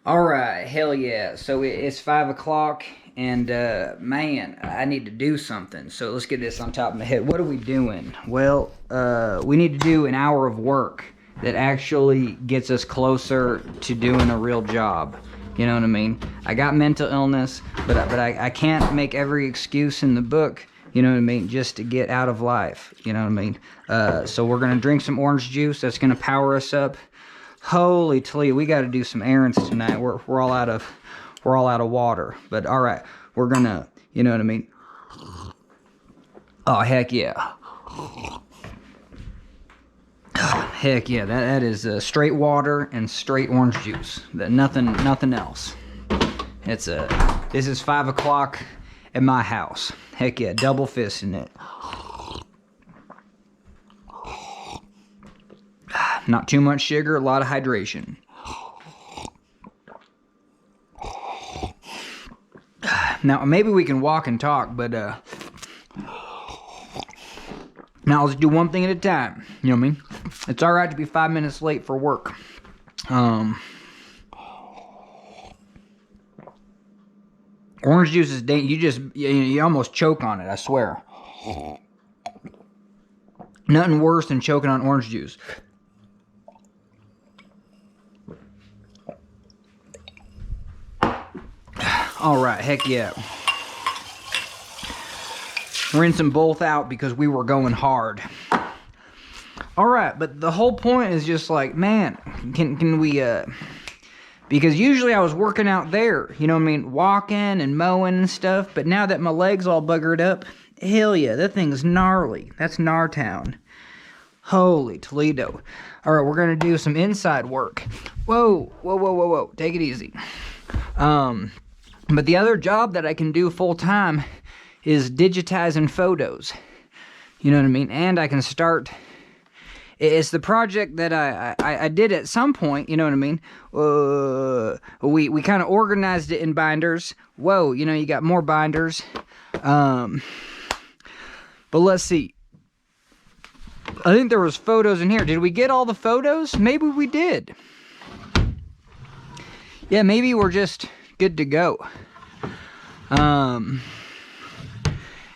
All right, hell yeah. So it's 5 o'clock, and man, I need to do something. So let's get this on top of my head. What are we doing? Well, we need to do an hour of work that actually gets us closer to doing a real job. You know what I mean? I got mental illness, but I can't make every excuse in the book. You know what I mean? Just to get out of life. You know what I mean? So we're gonna drink some orange juice. That's gonna power us up. Holy Toledo, we got to do some errands tonight. We're all out of water. But all right, we're gonna, you know what I mean? Oh heck yeah, heck yeah. That is straight water and straight orange juice. Nothing else. This is 5 o'clock at my house. Heck yeah, double fisting it. Not too much sugar, a lot of hydration. Now, maybe we can walk and talk, but, now let's do one thing at a time. You know what I mean? It's alright to be 5 minutes late for work. Orange juice is dangerous. You almost choke on it, I swear. Nothing worse than choking on orange juice. Alright, heck yeah. Rinse them both out because we were going hard. Alright, but the whole point is just like, man, can we, because usually I was working out there, you know what I mean, walking and mowing and stuff, but now that my leg's all buggered up, hell yeah, that thing's gnarly. That's Gnartown. Holy Toledo. Alright, we're gonna do some inside work. Whoa, take it easy. But the other job that I can do full time is digitizing photos. You know what I mean? And I can start. It's the project that I did at some point. You know what I mean? We kind of organized it in binders. Whoa, you know, you got more binders. But let's see. I think there was photos in here. Did we get all the photos? Maybe we did. Yeah, maybe we're just good to go.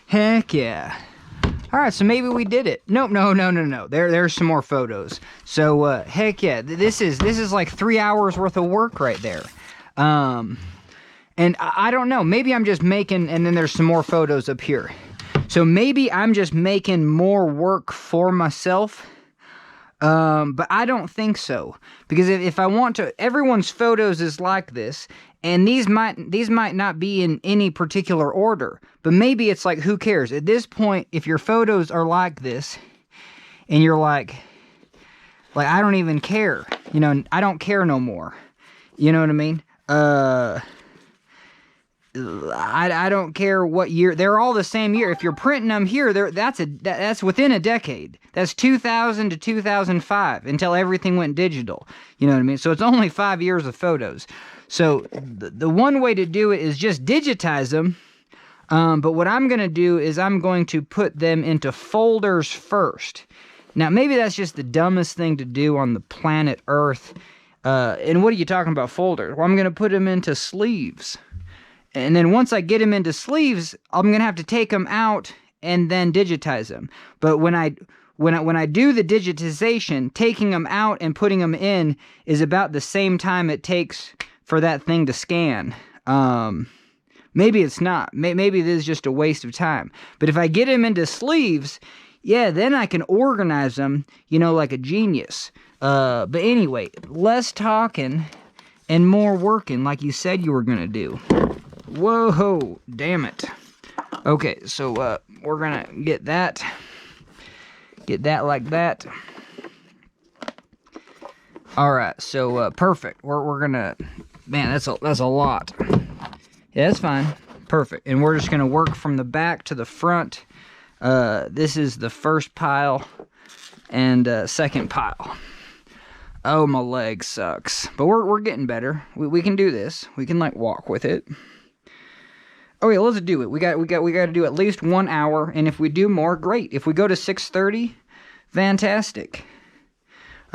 Heck yeah. Alright, so maybe we did it. Nope, no. There's some more photos. So, heck yeah. This is like 3 hours worth of work right there. And I don't know. Maybe I'm just making, and then there's some more photos up here. So maybe I'm just making more work for myself. But I don't think so. Because if I want to, everyone's photos is like this. And these might not be in any particular order. But maybe it's like, who cares? At this point, if your photos are like this, and you're like, I don't even care. You know, I don't care no more. You know what I mean? I don't care what year. They're all the same year. If you're printing them here, that's within a decade. That's 2000 to 2005 until everything went digital. You know what I mean? So it's only 5 years of photos. So the one way to do it is just digitize them. But what I'm going to do is I'm going to put them into folders first. Now, maybe that's just the dumbest thing to do on the planet Earth. And what are you talking about, folders? Well, I'm going to put them into sleeves. And then once I get them into sleeves, I'm going to have to take them out and then digitize them. But when I do the digitization, taking them out and putting them in is about the same time it takes for that thing to scan. Maybe it's not. Maybe it is just a waste of time. But if I get them into sleeves, yeah, then I can organize them, you know, like a genius. But anyway, less talking and more working like you said you were going to do. Whoa, damn it. Okay, so we're going to get that like that. All right, so perfect. We're going to, man, that's a lot. Yeah, that's fine. Perfect. And we're just going to work from the back to the front. This is the first pile and second pile. Oh, my leg sucks. But we're getting better. We can do this. We can like walk with it. Okay, let's do it. We got to do at least 1 hour, and if we do more, great. If we go to 6:30, fantastic.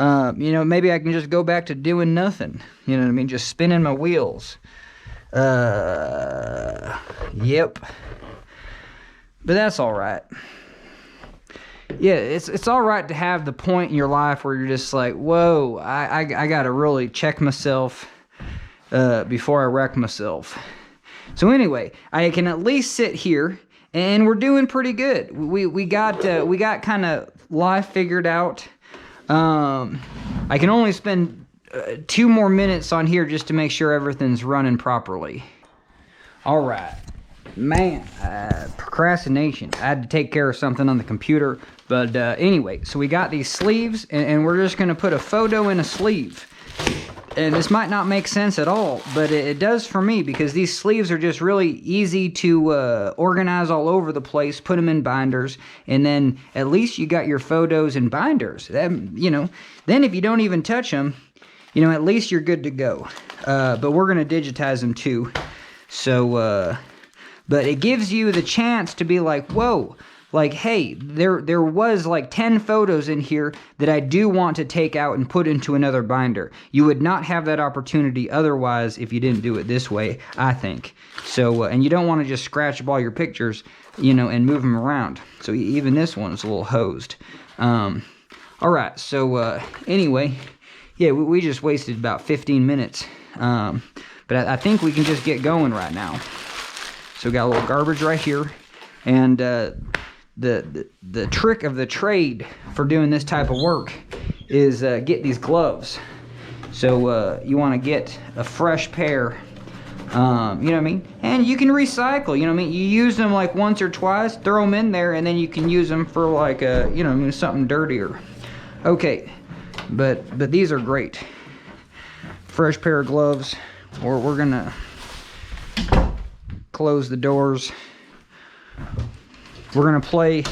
You know, maybe I can just go back to doing nothing. You know what I mean? Just spinning my wheels. Yep. But that's all right. Yeah, it's all right to have the point in your life where you're just like, whoa, I got to really check myself before I wreck myself. So anyway, I can at least sit here, and we're doing pretty good. We got kind of life figured out. I can only spend 2 more minutes on here just to make sure everything's running properly. All right. Man, procrastination. I had to take care of something on the computer. But anyway, so we got these sleeves, and we're just going to put a photo in a sleeve. And this might not make sense at all, but it does for me, because these sleeves are just really easy to organize all over the place, put them in binders, and then at least you got your photos in binders. That, you know, then if you don't even touch them, you know, at least you're good to go. But we're going to digitize them too. So, but it gives you the chance to be like, whoa, like, hey, there was like 10 photos in here that I do want to take out and put into another binder. You would not have that opportunity otherwise if you didn't do it this way, I think. So, and you don't want to just scratch up all your pictures, you know, and move them around. So even this one is a little hosed. All right, so anyway, yeah, we just wasted about 15 minutes. But I think we can just get going right now. So we got a little garbage right here, and the trick of the trade for doing this type of work is get these gloves. So you want to get a fresh pair, you know what I mean? And you can recycle, you know what I mean? You use them like once or twice, throw them in there, and then you can use them for like you know, something dirtier. Okay, but these are great. Fresh pair of gloves. We're gonna close the doors. We're gonna play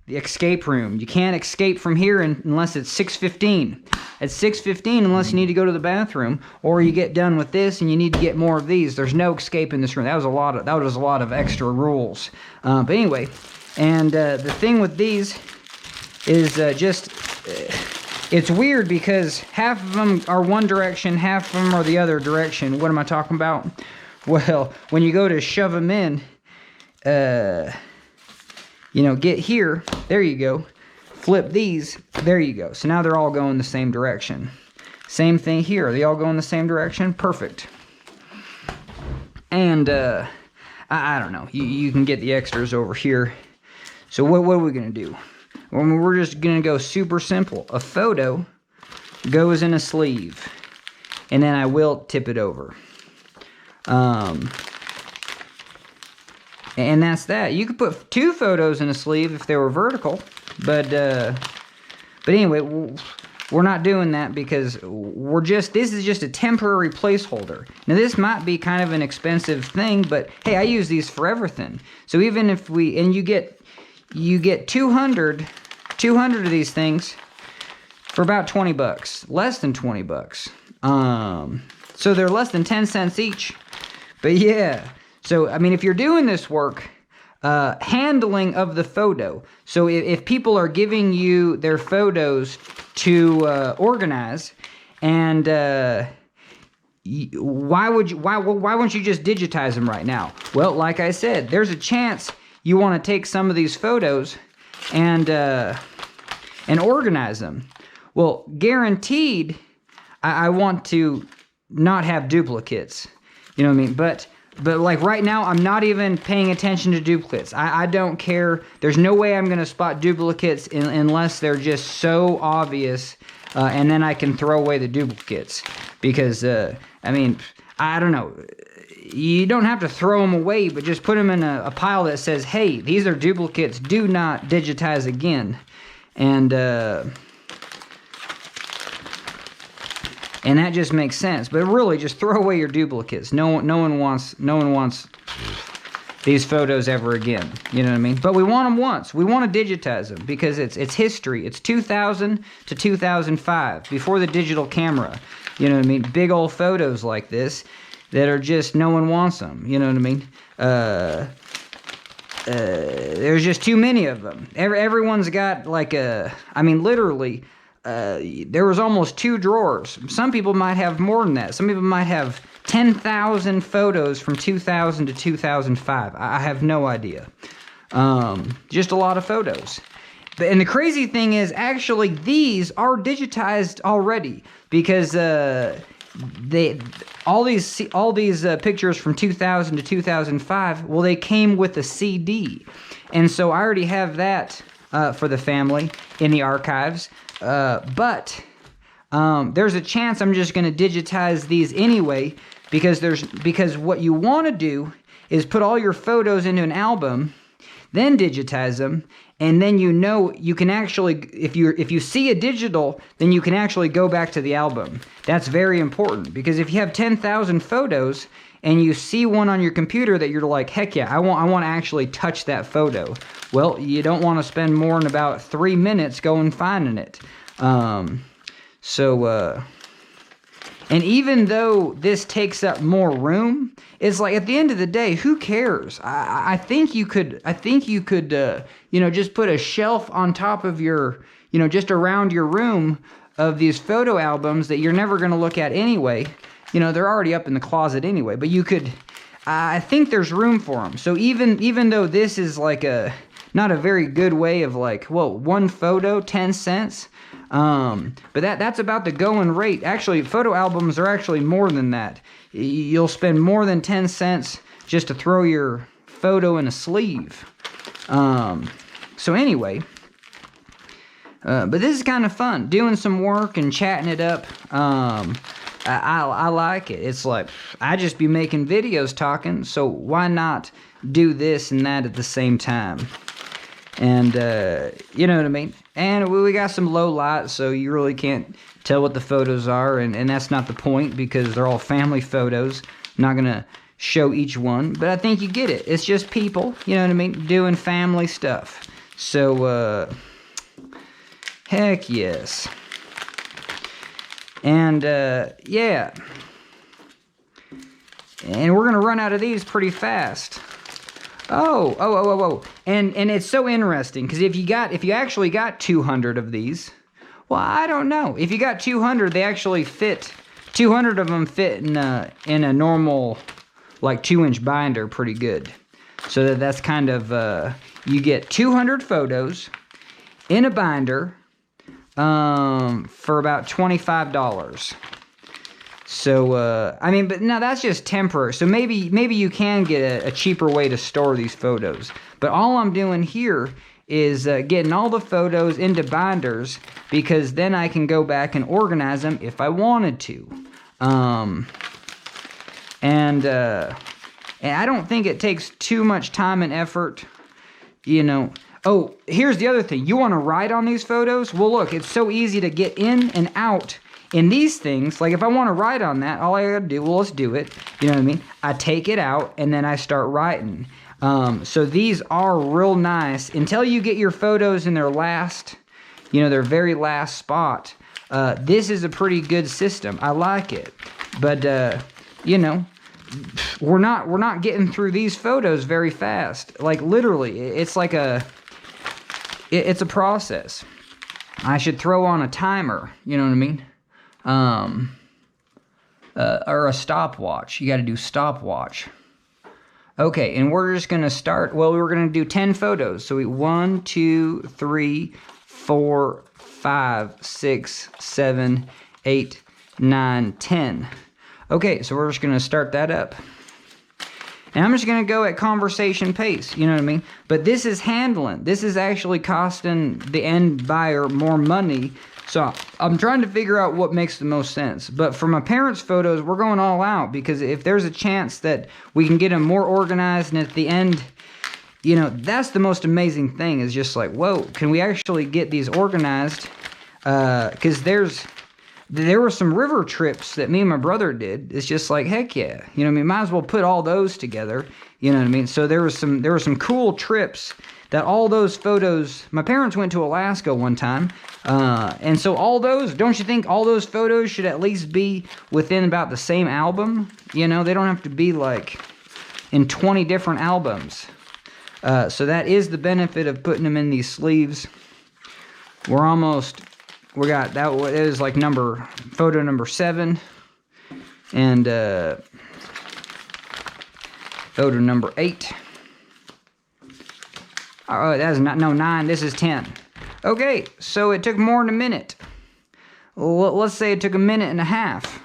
the escape room. You can't escape from here unless it's 6:15. At 6:15, unless you need to go to the bathroom, or you get done with this and you need to get more of these, there's no escape in this room. That was a lot of extra rules. But anyway, and the thing with these is it's weird because half of them are one direction, half of them are the other direction. What am I talking about? Well, when you go to shove them in, you know, get here, there you go. Flip these, there you go. So now they're all going the same direction. Same thing here. Are they all going the same direction? Perfect. And I don't know. You can get the extras over here. So what are we going to do? Well, we're just going to go super simple. A photo goes in a sleeve, and then I will tip it over. And that's that. You could put 2 photos in a sleeve if they were vertical, but anyway, we're not doing that because this is just a temporary placeholder. Now this might be kind of an expensive thing, but hey, I use these for everything. So even if you get 200 of these things for about 20 bucks, less than 20 bucks. So they're less than 10 cents each. But yeah, so I mean, if you're doing this work, handling of the photo. So if people are giving you their photos to organize, and why won't you just digitize them right now? Well, like I said, there's a chance you want to take some of these photos and organize them. Well, guaranteed, I want to not have duplicates. You know what I mean? But like right now, I'm not even paying attention to duplicates. I don't care. There's no way I'm going to spot duplicates unless they're just so obvious, and then I can throw away the duplicates. Because, I mean, I don't know. You don't have to throw them away, but just put them in a pile that says, hey, these are duplicates. Do not digitize again. And that just makes sense. But really, just throw away your duplicates. No one wants these photos ever again. You know what I mean? But we want them once. We want to digitize them because it's history. It's 2000 to 2005, before the digital camera. You know what I mean? Big old photos like this that are just, no one wants them. You know what I mean? There's just too many of them. Everyone's got like I mean, literally, there was almost 2 drawers. Some people might have more than that. Some people might have 10,000 photos from 2000 to 2005. I have no idea. Just a lot of photos. And the crazy thing is, actually, these are digitized already, because all these pictures from 2000 to 2005, well, they came with a CD, and so I already have that for the family in the archives. But there's a chance I'm just going to digitize these anyway, because what you want to do is put all your photos into an album, then digitize them, and then you can actually, if you see a digital, then you can actually go back to the album. That's very important, because if you have 10,000 photos and you see one on your computer that you're like, heck yeah, I want to actually touch that photo. Well, you don't want to spend more than about 3 minutes going finding it. And even though this takes up more room, it's like, at the end of the day, who cares? I think you could, just put a shelf on top of your, just around your room of these photo albums that you're never going to look at anyway. They're already up in the closet anyway, but you could, I think there's room for them. So even though this is like not a very good way of like, well, one photo, 10 cents. But that's about the going rate. Actually, photo albums are actually more than that. You'll spend more than 10 cents just to throw your photo in a sleeve. So anyway, but this is kind of fun, doing some work and chatting it up. I like it. It's like, I just be making videos talking, so why not do this and that at the same time? And, you know what I mean? And we got some low light, so you really can't tell what the photos are, and that's not the point, because they're all family photos. I'm not going to show each one, but I think you get it. It's just people, you know what I mean, doing family stuff. So, heck yes. And, yeah. And we're going to run out of these pretty fast. Oh. And it's so interesting, because if you actually got 200 of these, well, I don't know. If you got 200, they actually fit, 200 of them fit in a normal, like, 2-inch binder pretty good. So that's kind of, you get 200 photos in a binder for about $25. So, I mean, but no, that's just temporary. So maybe you can get a cheaper way to store these photos. But all I'm doing here is getting all the photos into binders, because then I can go back and organize them if I wanted to. And I don't think it takes too much time and effort, Oh, here's the other thing. You want to write on these photos? Well, look, it's so easy to get in and out in these things. Like, if I want to write on that, all I gotta do, well, let's do it. You know what I mean? I take it out, and then I start writing. So these are real nice. Until you get your photos in their last, their very last spot, this is a pretty good system. I like it. But, we're not getting through these photos very fast. Like, literally, it's like it's a process. I should throw on a timer, you know what I mean? Or a stopwatch. You got to do stopwatch. Okay, and we're just going to start. Well, we're going to do 10 photos. So 1, 2, 3, 4, 5, 6, 7, 8, 9, 10. Okay, so we're just going to start that up. And I'm just going to go at conversation pace, you know what I mean? But this is handling. This is actually costing the end buyer more money. So I'm trying to figure out what makes the most sense. But for my parents' photos, we're going all out, because if there's a chance that we can get them more organized, and at the end, that's the most amazing thing, is just like, whoa, can we actually get these organized? Because there were some river trips that me and my brother did. It's just like, heck yeah. You know what I mean? Might as well put all those together. You know what I mean? So there were some cool trips that all those photos, my parents went to Alaska one time. And so all those, don't you think all those photos should at least be within about the same album? They don't have to be like in 20 different albums. So that is the benefit of putting them in these sleeves. We're almost we got that. It was like photo number 7, and photo number 8. Oh, that's not 9. This is 10. Okay, so it took more than a minute. Well, let's say it took a minute and a half.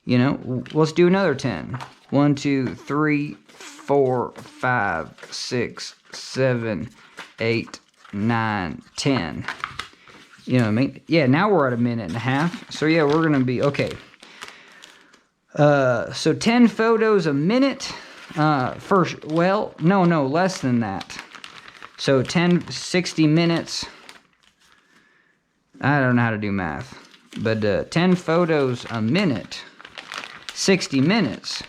You know, let's do another 10. 1, 2, 3, 4, 5, 6, 7, 8, 9, 10. You know what I mean? Yeah, now we're at a minute and a half. So yeah, we're gonna be okay. So 10 photos a minute. First, well, no, less than that. So 60 minutes. I don't know how to do math, but 10 photos a minute, 60 minutes.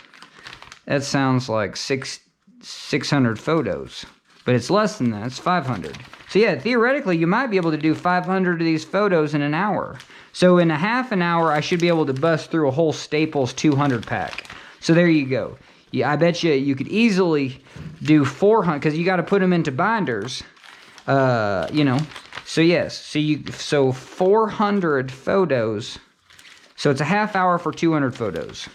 That sounds like 600 photos, but it's less than that. It's 500. So yeah, theoretically, you might be able to do 500 of these photos in an hour. So in a half an hour, I should be able to bust through a whole Staples 200 pack. So there you go. Yeah, I bet you could easily do 400, because you got to put them into binders. You know. So yes, so 400 photos. So it's a half hour for 200 photos.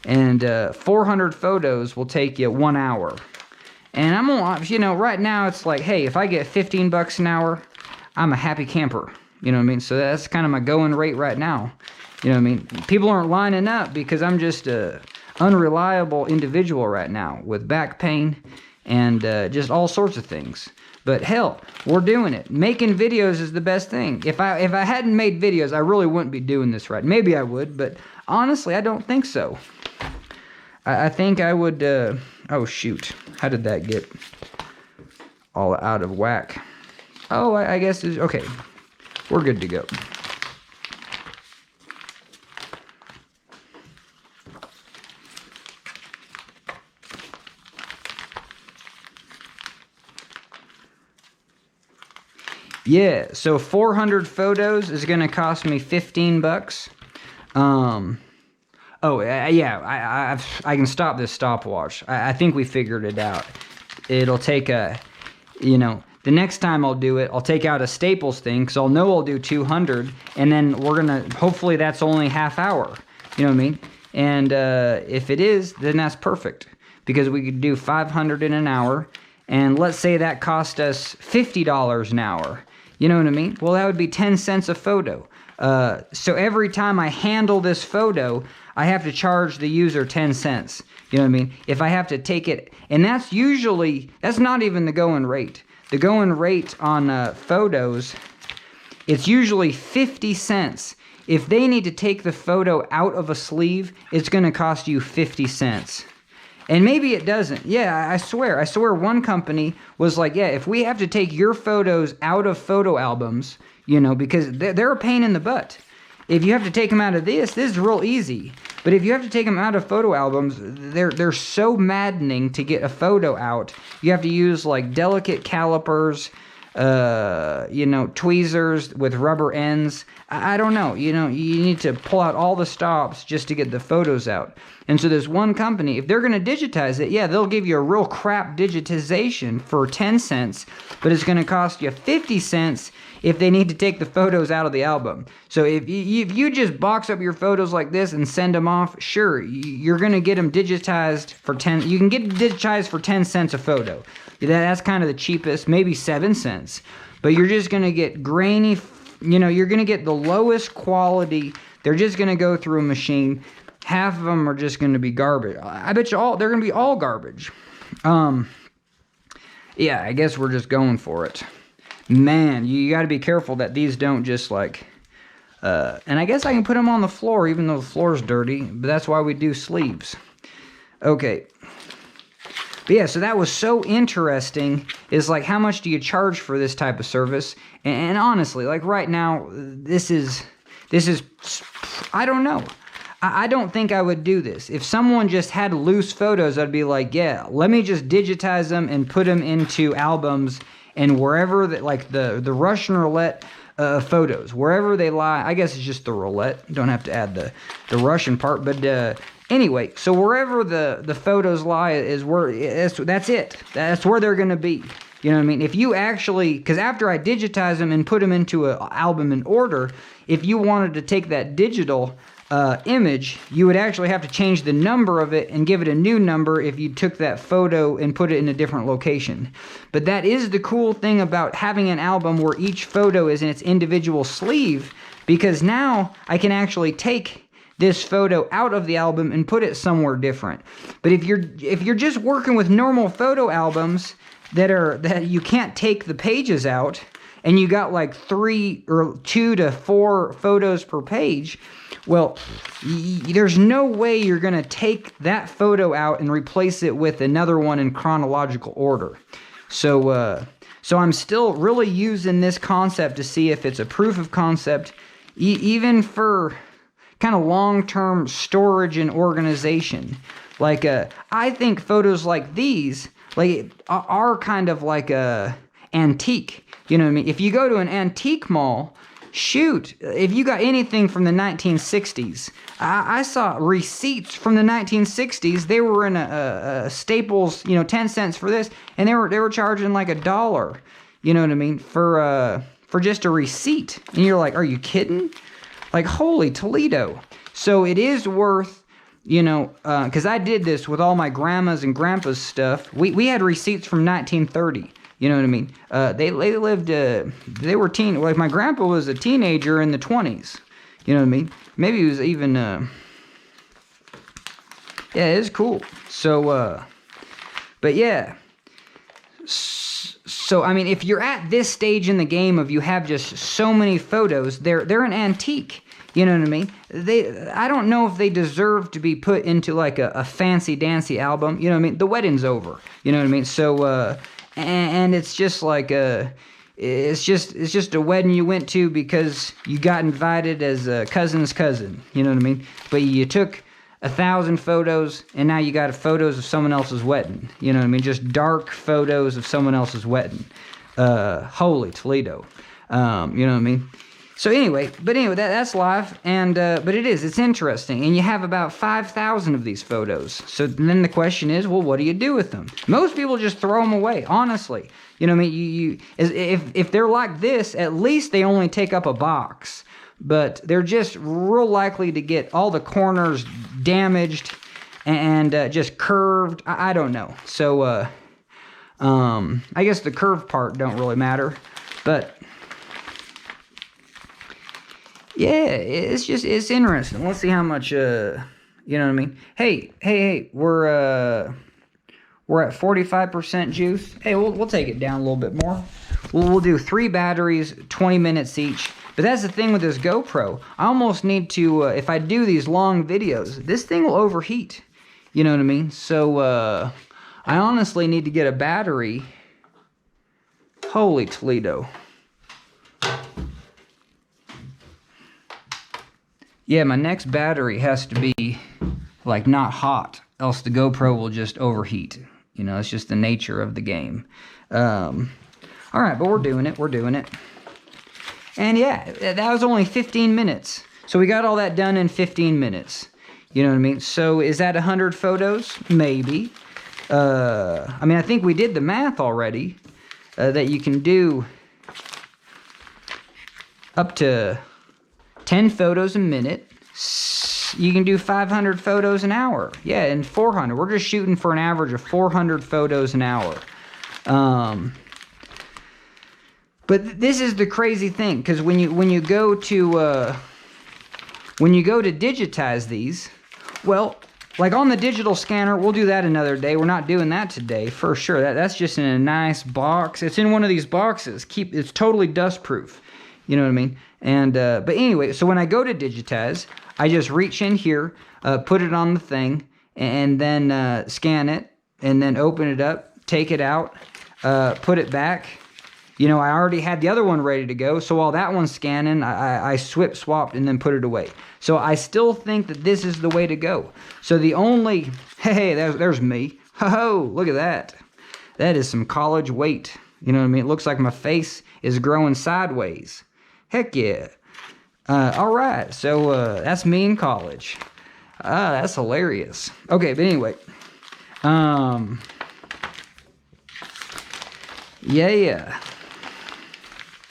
And 400 photos will take you 1 hour. And I'm on, you know, right now it's like, hey, if I get $15 an hour, I'm a happy camper. You know what I mean? So that's kind of my going rate right now. You know what I mean? People aren't lining up because I'm just a unreliable individual right now with back pain and just all sorts of things. But hell, we're doing it. Making videos is the best thing. If I hadn't made videos, I really wouldn't be doing this right. Maybe I would, but honestly, I don't think so. I think I would, oh shoot. How did that get all out of whack? Oh, I guess, okay. We're good to go. Yeah, so 400 photos is going to cost me $15. Oh, yeah, I can stop this stopwatch. I think we figured it out. It'll take you know, the next time I'll do it, I'll take out a Staples thing, because I'll know I'll do 200, and then we're going to, hopefully that's only half hour. You know what I mean? And if it is, then that's perfect, because we could do 500 in an hour, and let's say that cost us $50 an hour. You know what I mean? Well, that would be 10 cents a photo. So every time I handle this photo, I have to charge the user 10 cents. You know what I mean? If I have to take it, and that's not even the going rate. The going rate on photos, it's usually 50 cents. If they need to take the photo out of a sleeve, it's going to cost you 50 cents. And maybe it doesn't. Yeah, I swear one company was like, yeah, if we have to take your photos out of photo albums, you know, because they're a pain in the butt. If you have to take them out of this is real easy. But if you have to take them out of photo albums, they're so maddening to get a photo out. You have to use like delicate calipers, you know, tweezers with rubber ends. I don't know. You know, you need to pull out all the stops just to get the photos out. And so there's one company, if they're going to digitize it, yeah, they'll give you a real crap digitization for 10 cents, but it's going to cost you 50 cents if they need to take the photos out of the album. So if you just box up your photos like this and send them off, sure, you're going to get them digitized for 10, you can get digitized for 10 cents a photo. That's kind of the cheapest, maybe 7 cents. But you're just going to get grainy, you know, you're going to get the lowest quality. They're just going to go through a machine. Half of them are just going to be garbage. I bet you they're going to be all garbage. Yeah, I guess we're just going for it. Man, you got to be careful that these don't just like, and I guess I can put them on the floor even though the floor's dirty, but that's why we do sleeves. Okay. But yeah, so that was so interesting, is like, how much do you charge for this type of service? And honestly, like right now, this is, I don't know. I don't think I would do this. If someone just had loose photos, I'd be like, yeah, let me just digitize them and put them into albums, and wherever, like the Russian roulette photos, wherever they lie, I guess it's just the roulette. Don't have to add the Russian part, but anyway, so wherever the photos lie is where, that's it. That's where they're going to be. You know what I mean? If you actually, because after I digitize them and put them into an album in order, if you wanted to take that digital image, you would actually have to change the number of it and give it a new number if you took that photo and put it in a different location. But that is the cool thing about having an album where each photo is in its individual sleeve, because now I can actually take this photo out of the album and put it somewhere different. But if you're just working with normal photo albums that you can't take the pages out, and you got like 2 to 4 photos per page, well, there's no way you're going to take that photo out and replace it with another one in chronological order. So I'm still really using this concept to see if it's a proof of concept, even for kind of long-term storage and organization. Like, I think photos like these are kind of like a antique. You know what I mean? If you go to an antique mall, shoot, if you got anything from the 1960s, I saw receipts from the 1960s. They were in a Staples, 10 cents for this, and they were charging like $1. You know what I mean? For just a receipt. And you're like, are you kidding? Like, holy Toledo. So it is worth, because I did this with all my grandma's and grandpa's stuff. We had receipts from 1930. You know what I mean? They lived, they were like my grandpa was a teenager in the 20s. You know what I mean? Maybe he was even, yeah, it's cool. So, but yeah. So, I mean, if you're at this stage in the game of you have just so many photos, they're an antique. You know what I mean? I don't know if they deserve to be put into like a fancy dancy album. You know what I mean? The wedding's over. You know what I mean? So, and it's just like it's just a wedding you went to because you got invited as a cousin's cousin. You know what I mean? But you took 1,000 photos, and now you got photos of someone else's wedding. You know what I mean? Just dark photos of someone else's wedding. Holy Toledo. You know what I mean? So anyway, that's live, and but it's interesting, and you have about 5,000 of these photos. So then the question is, well, what do you do with them? Most people just throw them away, honestly. You know what I mean? If they're like this, at least they only take up a box, but they're just real likely to get all the corners damaged and just curved. I don't know. So I guess the curved part don't really matter, but. Yeah, it's interesting. Let's see how much, you know what I mean? Hey, we're at 45% juice. Hey, we'll take it down a little bit more. We'll do 3 batteries, 20 minutes each. But that's the thing with this GoPro. I almost need to, if I do these long videos, this thing will overheat. You know what I mean? So, I honestly need to get a battery. Holy Toledo. Yeah, my next battery has to be, like, not hot, else the GoPro will just overheat. You know, it's just the nature of the game. Alright, but we're doing it. And yeah, that was only 15 minutes. So we got all that done in 15 minutes. You know what I mean? So is that 100 photos? Maybe. I mean, I think we did the math already, that you can do up to 10 photos a minute. You can do 500 photos an hour. Yeah, and 400. We're just shooting for an average of 400 photos an hour. But this is the crazy thing, because when you go to digitize these, well, like on the digital scanner, we'll do that another day. We're not doing that today for sure. That's just in a nice box. It's in one of these boxes. It's totally dust proof. You know what I mean? And but anyway, so when I go to digitize, I just reach in here, put it on the thing, and then scan it, and then open it up, take it out, put it back. You know, I already had the other one ready to go, so while that one's scanning, I swapped, and then put it away. So I still think that this is the way to go. So the only, hey, there's me. Ho, look at that. That is some college weight. You know what I mean? It looks like my face is growing sideways. Heck yeah. All right, so that's me in college. That's hilarious. Okay, but anyway. Yeah.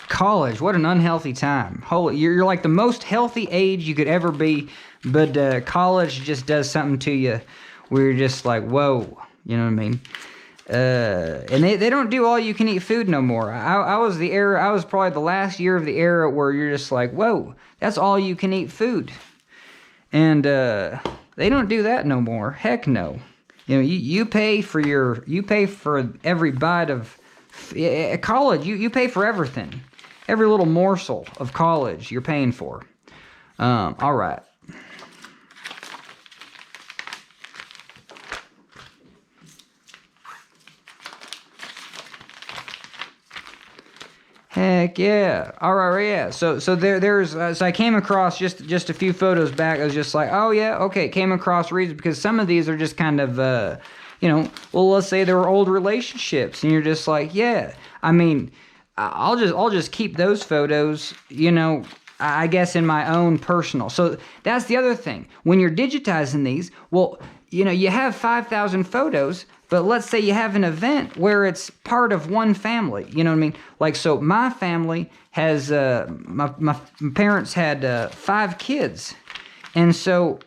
College, what an unhealthy time. Holy, you're like the most healthy age you could ever be, but college just does something to you where you're just like, whoa, you know what I mean? And they don't do all you can eat food no more. I was probably the last year of the era where you're just like, whoa, that's all you can eat food. And they don't do that no more. Heck no. You know, you pay for every bite of college. You pay for everything. Every little morsel of college you're paying for. All right. Heck yeah. All right, yeah. So I came across just a few photos back. I was just like, oh yeah, okay. Came across reasons because some of these are just kind of, well, let's say they were old relationships, and you're just like, yeah. I mean, I'll just keep those photos, I guess in my own personal. So that's the other thing. When you're digitizing these, well, you have 5,000 photos, but let's say you have an event where it's part of one family. You know what I mean? Like, so my family has, my parents had 5 kids. And so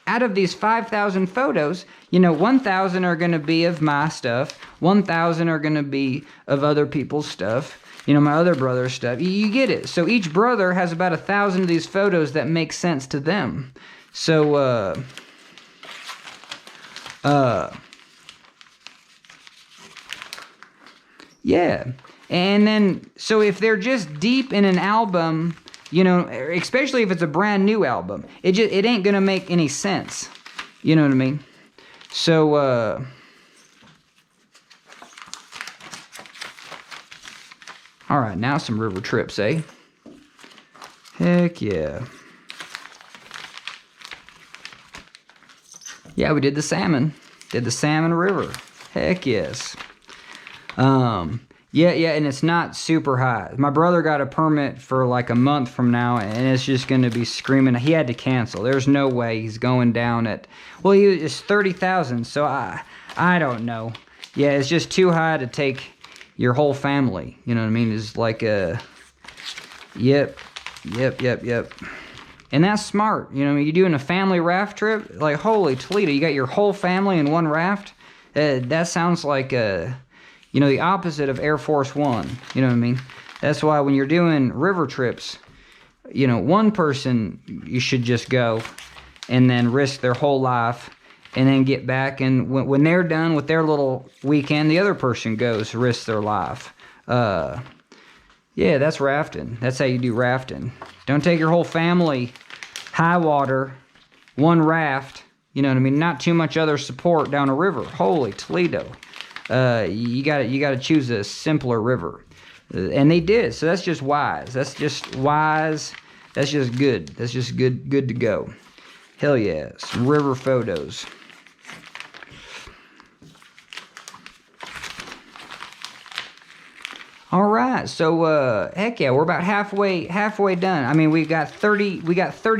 out of these 5,000 photos, 1,000 are going to be of my stuff. 1,000 are going to be of other people's stuff. My other brother's stuff. You get it. So each brother has about 1,000 of these photos that make sense to them. So, yeah. And then, so if they're just deep in an album, especially if it's a brand new album, it ain't gonna make any sense. You know what I mean? So, all right, now some river trips, eh? Heck yeah. Yeah, we did the Salmon River. Heck yes. Yeah, and it's not super high. My brother got a permit for like a month from now, and it's just going to be screaming. He had to cancel. There's no way he's going down at, well, it's 30,000, so I don't know. Yeah, it's just too high to take your whole family. You know what I mean? It's like yep. And that's smart. You're doing a family raft trip, like, holy Toledo, you got your whole family in one raft? That sounds like the opposite of Air Force One. You know what I mean? That's why when you're doing river trips, one person, you should just go and then risk their whole life and then get back. And when they're done with their little weekend, the other person goes, risk their life. Yeah, that's rafting. That's how you do rafting. Don't take your whole family high water, one raft. You know what I mean? Not too much other support down a river. Holy Toledo. You gotta choose a simpler river. And they did, so that's just wise. That's just wise. That's just good. That's just good to go. Hell yeah. Some river photos. All right, so heck yeah, we're about halfway done. I mean, we got 30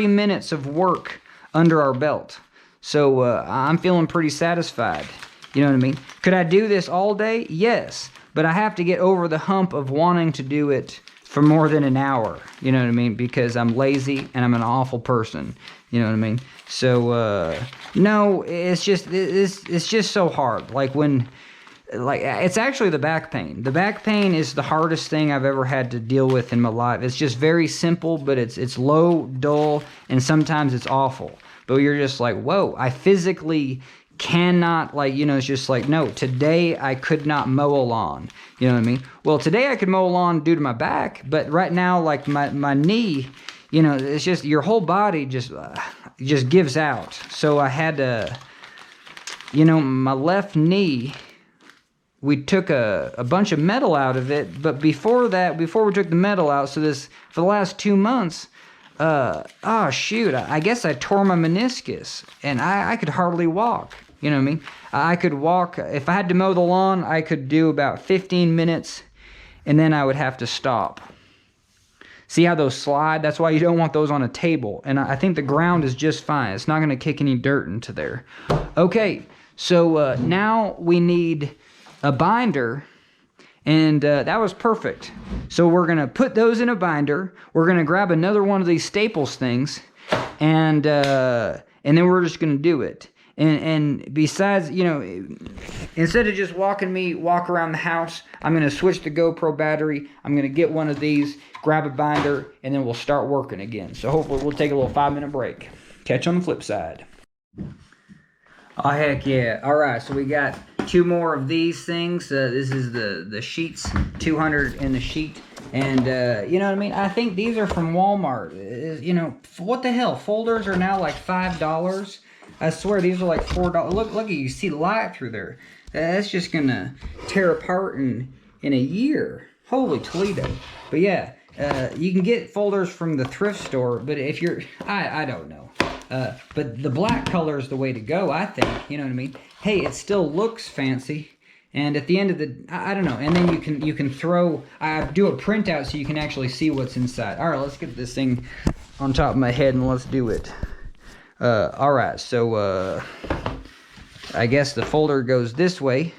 minutes of work under our belt. So I'm feeling pretty satisfied. You know what I mean? Could I do this all day? Yes, but I have to get over the hump of wanting to do it for more than an hour. You know what I mean? Because I'm lazy and I'm an awful person. You know what I mean? So no, it's just so hard. It's actually the back pain. The back pain is the hardest thing I've ever had to deal with in my life. It's just very simple, but it's low, dull, and sometimes it's awful. But you're just like, whoa, I physically cannot, it's just like, no, today I could not mow a lawn. You know what I mean? Well, today I could mow a lawn due to my back, but right now, like my knee, it's just your whole body just gives out. So I had to, my left knee, we took a bunch of metal out of it, but before we took the metal out, so for the last 2 months, I guess I tore my meniscus, and I could hardly walk. You know what I mean? I could walk, if I had to mow the lawn, I could do about 15 minutes, and then I would have to stop. See how those slide? That's why you don't want those on a table, and I think the ground is just fine. It's not going to kick any dirt into there. Okay, so now we need a binder, And that was perfect. So we're going to put those in a binder. We're going to grab another one of these Staples things, and then we're just going to do it. And besides, you know, instead of just walk around the house, I'm going to switch the GoPro battery. I'm going to get one of these, grab a binder, and then we'll start working again. So hopefully we'll take a little 5-minute break. Catch you on the flip side. Oh, heck yeah. All right, so we got 2 more of these things. This is the sheets, 200 in the sheet. And, you know what I mean? I think these are from Walmart. You know, what the hell? Folders are now like $5. I swear these are like $4. Look at you see light through there. That's just gonna tear apart in a year. Holy Toledo. But yeah, you can get folders from the thrift store, but if you're, I don't know. But the black color is the way to go, I think. You know what I mean? Hey, it still looks fancy. And at the end of the, I don't know. And then you can throw, I do a printout so you can actually see what's inside. All right, let's get this thing on top of my head and let's do it. All right, so I guess the folder goes this way,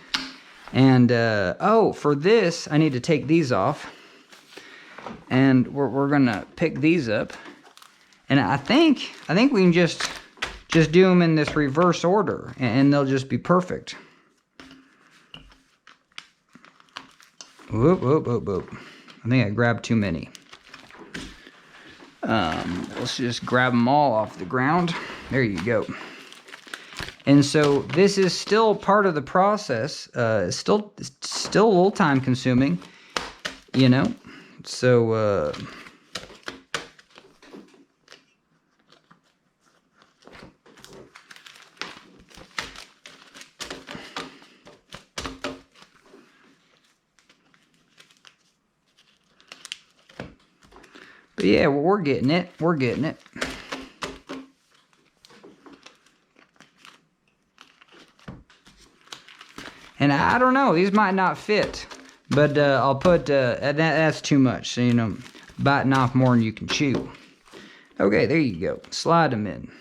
and oh, for this I need to take these off, and we're gonna pick these up, and I think we can just do them in this reverse order, and they'll just be perfect. Whoop whoop whoop whoop! I think I grabbed too many. Let's just grab them all off the ground. There you go. And so this is still part of the process. It's still a little time consuming, you know. So but yeah, well, we're getting it. We're getting it. And I don't know, these might not fit, but I'll put, that's too much, so, you know, biting off more than you can chew. Okay, there you go. Slide them in.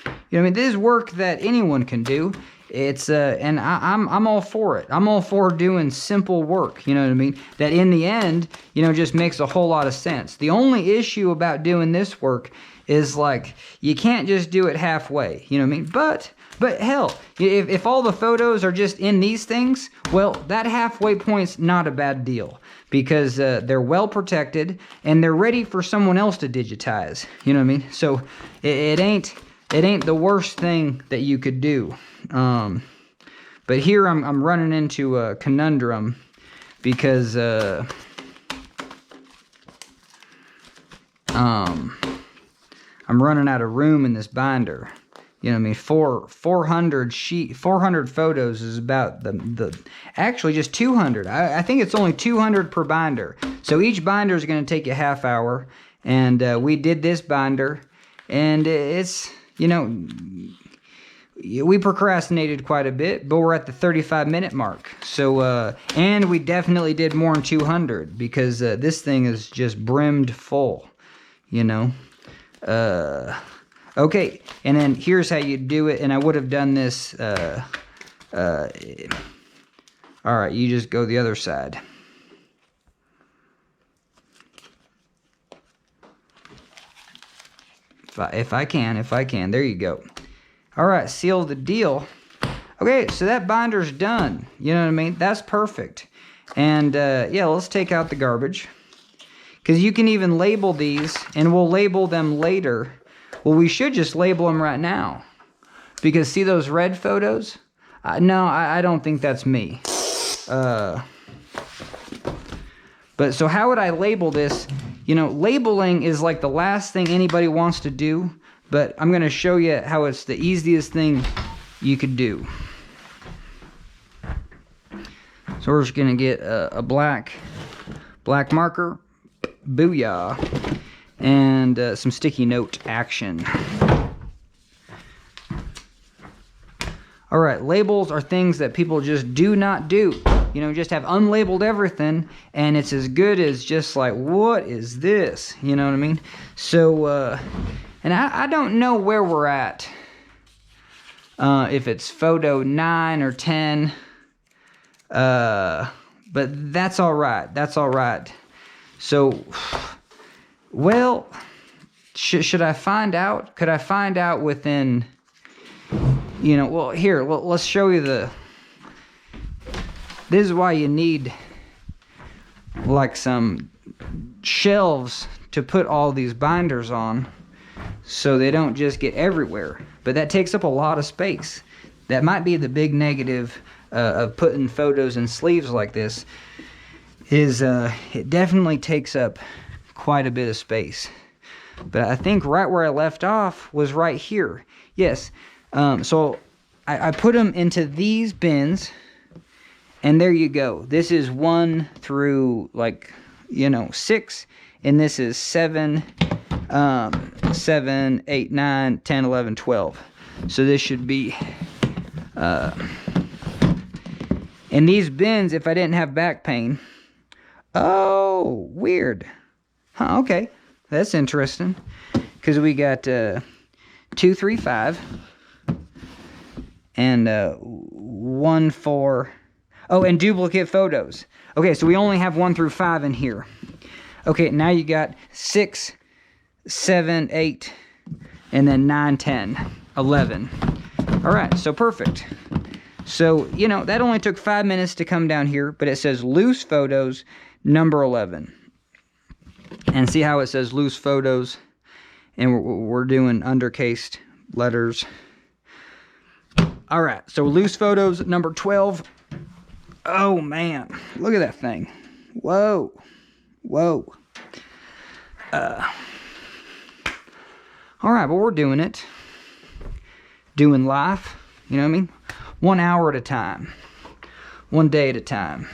You know, I mean, this is work that anyone can do. It's and I'm all for it. I'm all for doing simple work, you know what I mean? That in the end, you know, just makes a whole lot of sense. The only issue about doing this work is like you can't just do it halfway, you know what I mean? But hell, if all the photos are just in these things, well, that halfway point's not a bad deal because they're well protected and they're ready for someone else to digitize, you know what I mean? So it ain't the worst thing that you could do. But here I'm running into a conundrum because I'm running out of room in this binder. You know what I mean? 400 photos is about the actually just 200. I think it's only 200 per binder. So each binder is going to take a half hour, and we did this binder, and it's, you know, we procrastinated quite a bit, but we're at the 35-minute mark. So, and we definitely did more than 200 because this thing is just brimmed full, you know. Okay, and then here's how you do it, and I would have done this, all right, you just go the other side. If I can, there you go. All right, seal the deal. Okay, so that binder's done, you know what I mean? That's perfect. And, yeah, let's take out the garbage. Because you can even label these, and we'll label them later. Well, we should just label them right now. Because see those red photos? No, I don't think that's me. But so how would I label this? You know, labeling is like the last thing anybody wants to do. But I'm going to show you how it's the easiest thing you could do. So we're just going to get a black marker. Booyah. And some sticky note action. Alright, labels are things that people just do not do. You know, just have unlabeled everything, and it's as good as just like, what is this? You know what I mean? So, and I don't know where we're at. If it's photo 9 or 10. but that's all right. That's all right. So, well, should I find out? Could I find out within, you know, well, here, let's show you this is why you need like some shelves to put all these binders on so they don't just get everywhere. But that takes up a lot of space. That might be the big negative of putting photos in sleeves like this, is it definitely takes up quite a bit of space. But I think right where I left off was right here. Yes, so I put them into these bins, and there you go. This is 1 through, like, you know, 6, and this is 7, 7, 8, 9, 10, 11, 12. So this should be, in these bins, if I didn't have back pain. Oh, weird. Huh, okay. That's interesting. Because we got 2, 3, 5. And 1, 4. Oh, and duplicate photos. Okay, so we only have 1 through 5 in here. Okay, now you got 6, 7, 8, and then 9, 10, 11. All right, so perfect. So, you know, that only took 5 minutes to come down here, but it says loose photos, number 11. And see how it says loose photos, and we're doing undercased letters. All right, so loose photos, number 12. Oh, man, look at that thing. Whoa, whoa. All right, but we're doing it. Doing life, you know what I mean? 1 hour at a time. 1 day at a time.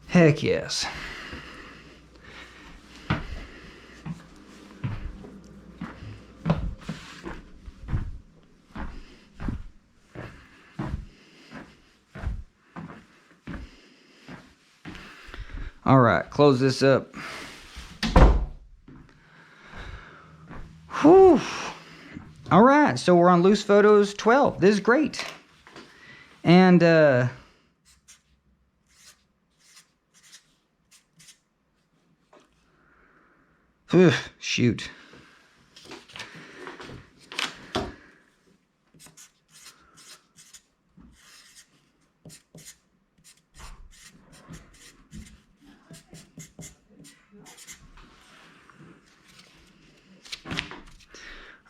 Heck yes. All right, close this up. Whew. All right, so we're on loose photos 12. This is great. And shoot.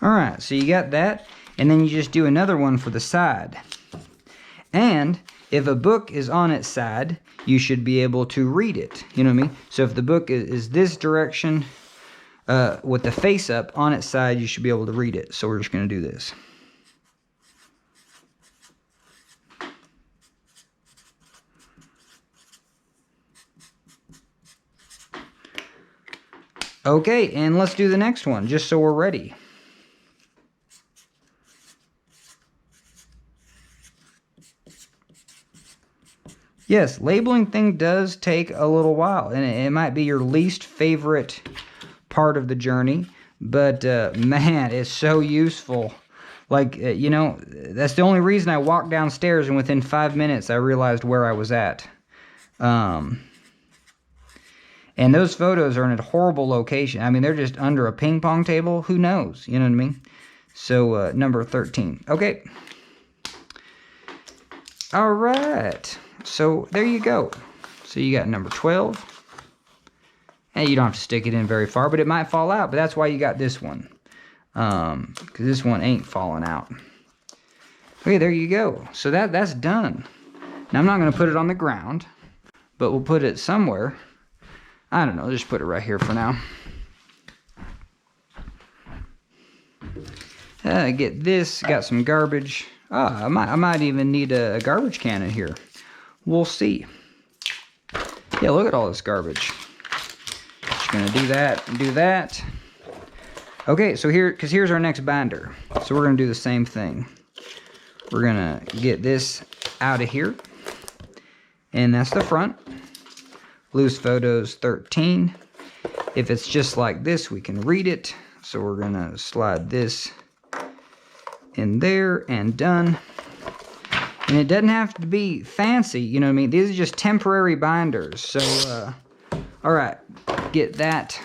All right, so you got that, and then you just do another one for the side. And if a book is on its side, you should be able to read it. You know what I mean? So if the book is this direction, with the face up on its side, you should be able to read it. So we're just going to do this. Okay, and let's do the next one, just so we're ready. Yes, labeling thing does take a little while, and it might be your least favorite part of the journey, but man, it's so useful. Like, you know, that's the only reason I walked downstairs, and within 5 minutes I realized where I was at. And those photos are in a horrible location. I mean, they're just under a ping pong table. Who knows? You know what I mean? So, number 13. Okay. All right. So, there you go. So, you got number 12. And you don't have to stick it in very far, but it might fall out. But that's why you got this one. Because this one ain't falling out. Okay, there you go. So, that's done. Now, I'm not going to put it on the ground, but we'll put it somewhere. I don't know, just put it right here for now. Get this, got some garbage. I might even need a garbage can in here. We'll see. Yeah, look at all this garbage. Just gonna do that and do that. Okay, so here's our next binder. So we're gonna do the same thing. We're gonna get this out of here. And that's the front. Loose photos 13. If it's just like this, we can read it. So we're gonna slide this in there and done. And it doesn't have to be fancy, you know what I mean? These are just temporary binders. So, all right, get that.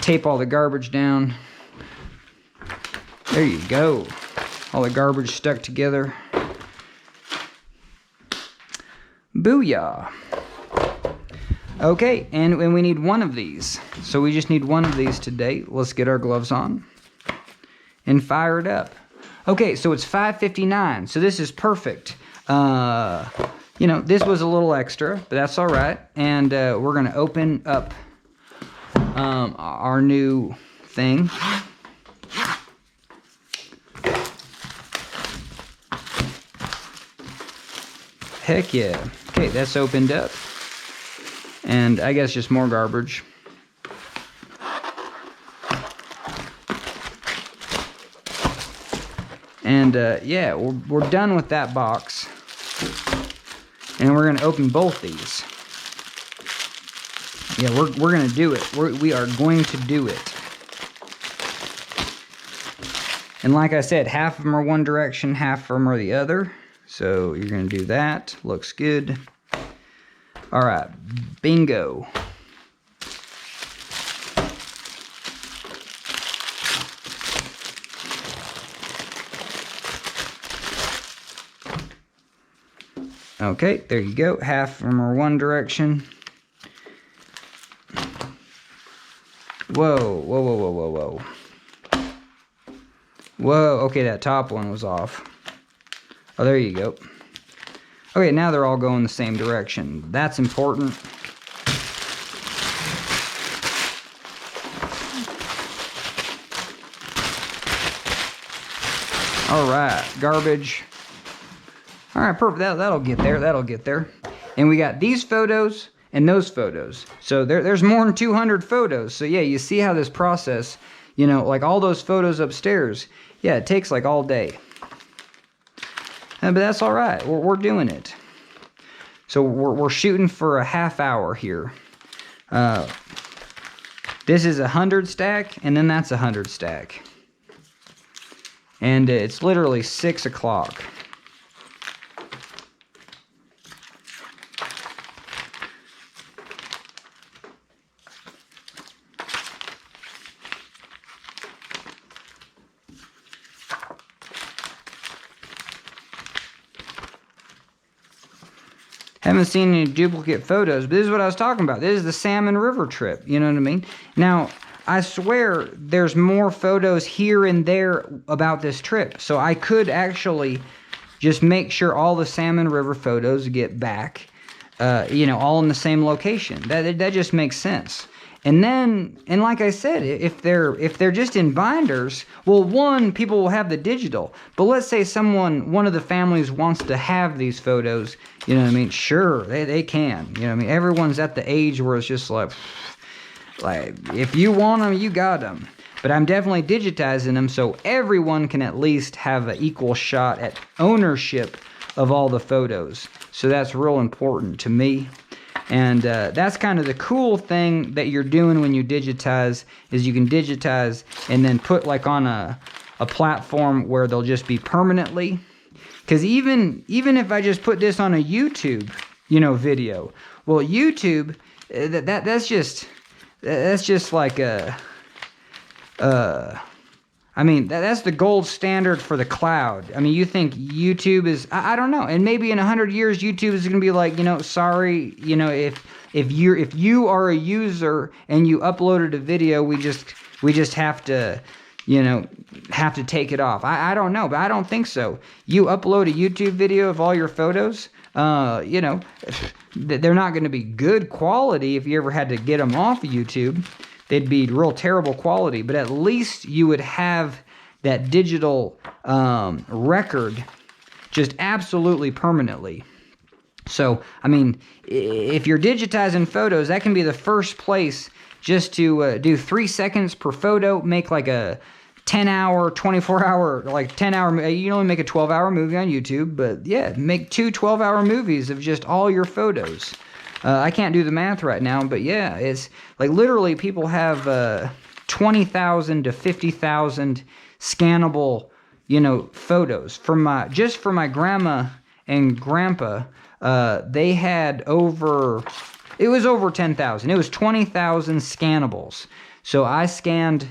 Tape all the garbage down. There you go. All the garbage stuck together. Booyah. Okay, and we need one of these. So we just need one of these today. Let's get our gloves on and fire it up. Okay, so it's 5:59, so this is perfect. You know, this was a little extra, but that's all right. And we're gonna open up our new thing. Heck yeah. Okay, that's opened up. And I guess just more garbage. And yeah, we're done with that box. And we're gonna open both these. Yeah, we're gonna do it. We are going to do it. And like I said, half of them are one direction, half of them are the other. So you're gonna do that. Looks good. All right, bingo. Okay, there you go. Half of them are one direction. Whoa, whoa, whoa, whoa, whoa, whoa. Whoa, okay, that top one was off. Oh, there you go. Okay, now they're all going the same direction. That's important. All right, garbage. All right, perfect. That'll get there. That'll get there. And we got these photos and those photos. So there's more than 200 photos. So yeah, you see how this process, you know, like all those photos upstairs, yeah, it takes like all day. But that's all right. We're doing it. So we're shooting for a half hour here. This is 100 stack, and then that's 100 stack. And it's literally 6 o'clock. Haven't seen any duplicate photos, but this is what I was talking about. This is the Salmon River trip, you know what I mean? Now, I swear there's more photos here and there about this trip. So I could actually just make sure all the Salmon River photos get back, you know, all in the same location. That just makes sense. And then, and like I said, if they're just in binders, well, one, people will have the digital. But let's say one of the families wants to have these photos, you know what I mean? Sure, they can. You know what I mean? Everyone's at the age where it's just like if you want them, you got them. But I'm definitely digitizing them so everyone can at least have an equal shot at ownership of all the photos. So that's real important to me. And that's kind of the cool thing that you're doing when you digitize, is you can digitize and then put like on a platform where they'll just be permanently. Because even if I just put this on a YouTube, you know, video, well, YouTube, that's just like I mean, that's the gold standard for the cloud. I mean, you think YouTube is, I don't know. And maybe in 100 years, YouTube is going to be like, you know, sorry, you know, if you are a user and you uploaded a video, we just have to, you know, have to take it off. I don't know, but I don't think so. You upload a YouTube video of all your photos, you know, they're not going to be good quality if you ever had to get them off of YouTube. They'd be real terrible quality, but at least you would have that digital record just absolutely permanently. So, I mean, if you're digitizing photos, that can be the first place just to do 3 seconds per photo, make like a 10-hour, 24-hour, like 10-hour, you only make a 12-hour movie on YouTube, but yeah, make 2 12-hour movies of just all your photos. I can't do the math right now, but yeah, it's like literally people have 20,000 to 50,000 scannable, photos for my grandma and grandpa. They had it was over 10,000. It was 20,000 scannables. So I scanned,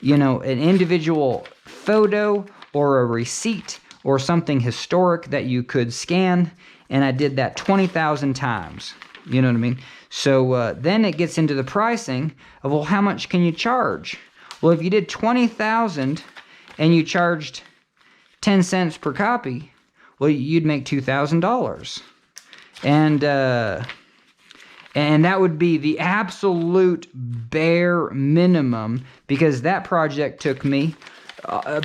an individual photo or a receipt or something historic that you could scan, and I did that 20,000 times. You know what I mean? So then it gets into the pricing of, well, how much can you charge? Well, if you did 20,000 and you charged 10 cents per copy, well, you'd make $2,000. And that would be the absolute bare minimum, because that project took me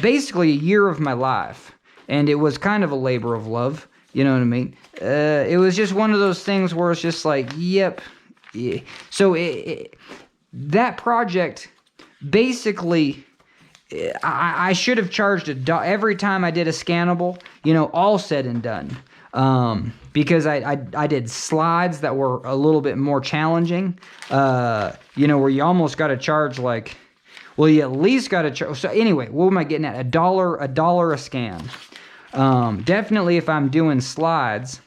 basically a year of my life. And it was kind of a labor of love. You know what I mean? It was just one of those things where it's just like, yep. Yeah. So that project, basically, I should have charged every time I did a scannable, all said and done. Because I did slides that were a little bit more challenging, where you almost got to charge like, well, you at least got to charge. So anyway, what am I getting at? $1 a scan. Definitely if I'm doing slides,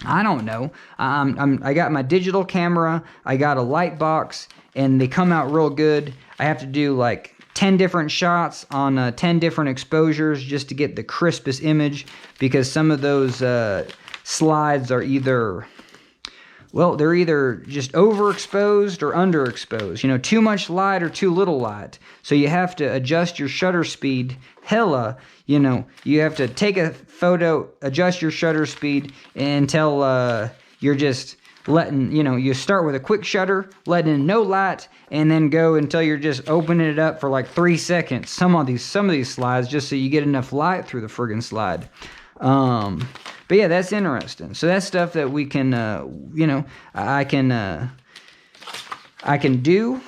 I don't know. I got my digital camera, I got a light box, and they come out real good. I have to do like 10 different shots on 10 different exposures just to get the crispest image, because some of those slides are either just overexposed or underexposed. Too much light or too little light. So you have to adjust your shutter speed hella. You have to take a photo, adjust your shutter speed until you're just letting, you start with a quick shutter, letting in no light, and then go until you're just opening it up for like 3 seconds. Some of these slides, just so you get enough light through the friggin' slide. But yeah, that's interesting. So that's stuff that we can, I can do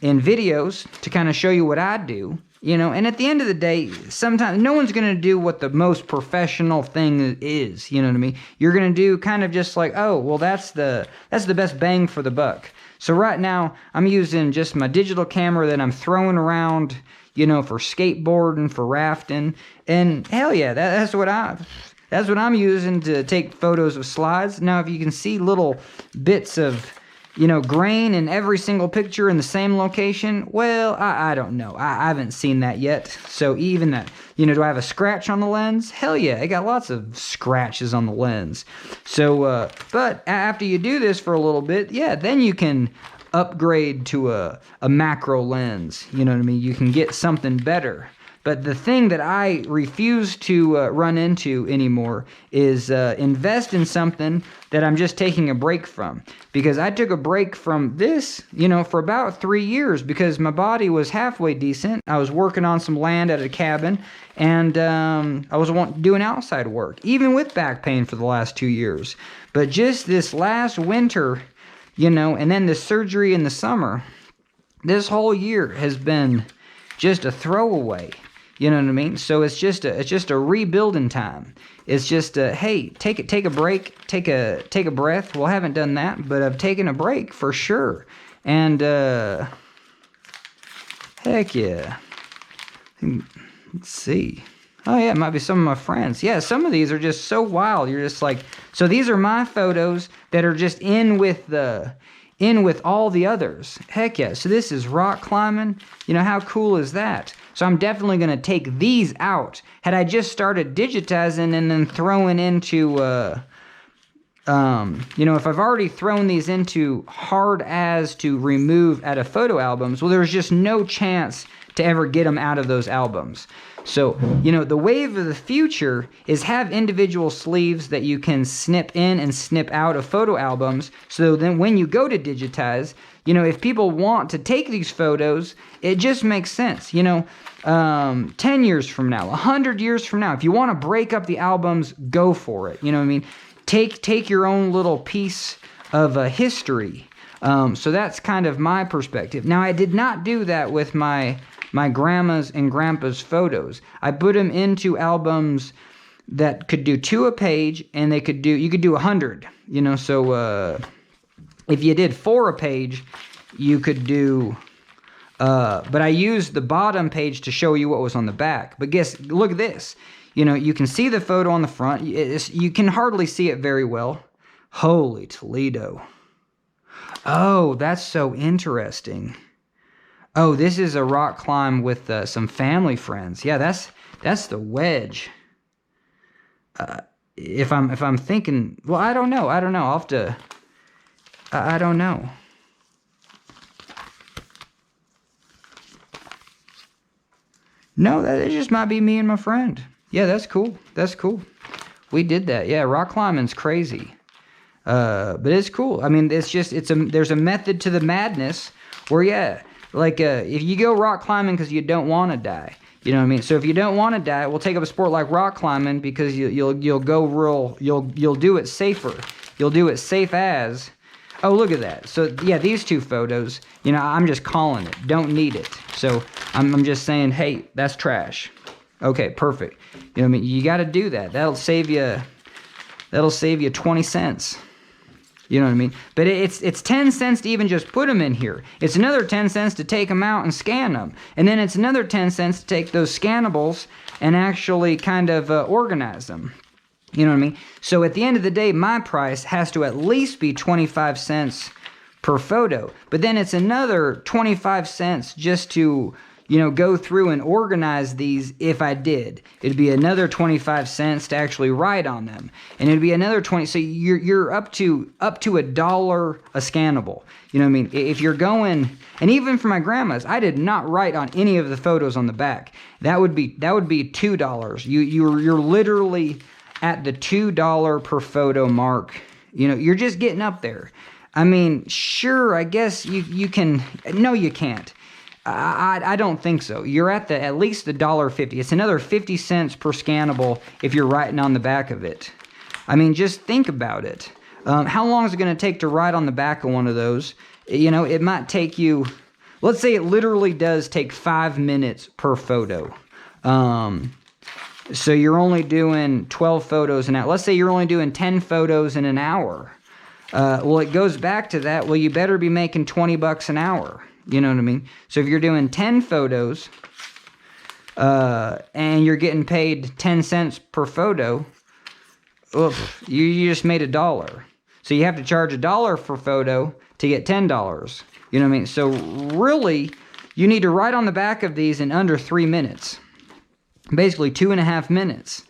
in videos to kind of show you what I do. And at the end of the day, sometimes no one's going to do what the most professional thing is, you know what I mean? You're going to do kind of just like, oh, well, that's the best bang for the buck. So right now, I'm using just my digital camera that I'm throwing around, for skateboarding, for rafting, and hell yeah, that's what I'm using to take photos of slides. Now, if you can see little bits of, grain in every single picture in the same location, well, I don't know. I haven't seen that yet. So even that, do I have a scratch on the lens? Hell yeah, I got lots of scratches on the lens. So, but after you do this for a little bit, yeah, then you can upgrade to a macro lens. You know what I mean? You can get something better. But the thing that I refuse to run into anymore is invest in something that I'm just taking a break from. Because I took a break from this, for about 3 years, because my body was halfway decent. I was working on some land at a cabin, and I was doing outside work, even with back pain for the last 2 years. But just this last winter, and then the surgery in the summer, this whole year has been just a throwaway. You know what I mean? So it's just a rebuilding time. It's just hey, take a break, take a breath. Well, I haven't done that, but I've taken a break for sure. And heck yeah. Let's see. Oh yeah, it might be some of my friends. Yeah, some of these are just so wild. You're just like, so these are my photos that are just in with all the others. Heck yeah. So this is rock climbing. How cool is that? So I'm definitely going to take these out. Had I just started digitizing and then throwing into, if I've already thrown these into hard as to remove out of photo albums, well, there's just no chance to ever get them out of those albums. So, the wave of the future is have individual sleeves that you can snip in and snip out of photo albums. So then when you go to digitize, if people want to take these photos, it just makes sense. 10 years from now, 100 years from now, if you want to break up the albums, go for it. You know what I mean? Take your own little piece of history. So that's kind of my perspective. Now, I did not do that with my grandma's and grandpa's photos. I put them into albums that could do 2 a page, and you could do 100. So if you did 4 a page, you could do But I used the bottom page to show you what was on the back. But look at this. You can see the photo on the front. You can hardly see it very well. Holy Toledo. Oh, that's so interesting. Oh, this is a rock climb with some family friends. Yeah, that's the wedge. If I'm thinking, well, I don't know. I'll have to. I don't know. No, it just might be me and my friend. Yeah, that's cool. That's cool. We did that. Yeah, rock climbing's crazy. But it's cool. I mean, there's a method to the madness where, yeah, like, if you go rock climbing because you don't want to die, you know what I mean? So if you don't want to die, we'll take up a sport like rock climbing because you'll do it safer. You'll do it safe as. Oh, look at that. So yeah, these two photos, I'm just calling it. Don't need it. So I'm just saying, hey, that's trash. Okay, perfect. You know what I mean? You got to do that. That'll save you 20 cents. You know what I mean? But it's 10 cents to even just put them in here. It's another 10 cents to take them out and scan them. And then it's another 10 cents to take those scannables and actually kind of organize them. You know what I mean? So at the end of the day, my price has to at least be 25 cents per photo. But then it's another 25 cents just to, go through and organize these if I did. It'd be another 25 cents to actually write on them. And it'd be another 20. So you're up to $1 a scannable. You know what I mean? If you're going, and even for my grandma's, I did not write on any of the photos on the back. That would be $2. You're literally at the $2 per photo mark. You're just getting up there. I mean, sure, I guess you can. No, you can't. I don't think so. You're at least $1.50. It's another 50 cents per scannable if you're writing on the back of it. I mean, just think about it. How long is it going to take to write on the back of one of those? It might take you, let's say it literally does take 5 minutes per photo. So you're only doing 12 photos an hour. Let's say you're only doing 10 photos in an hour. Well, it goes back to that. Well, you better be making $20 an hour. You know what I mean? So if you're doing 10 photos and you're getting paid 10 cents per photo, you just made $1. So you have to charge $1 per photo to get $10. You know what I mean? So really, you need to write on the back of these in under 3 minutes. Basically 2.5 minutes.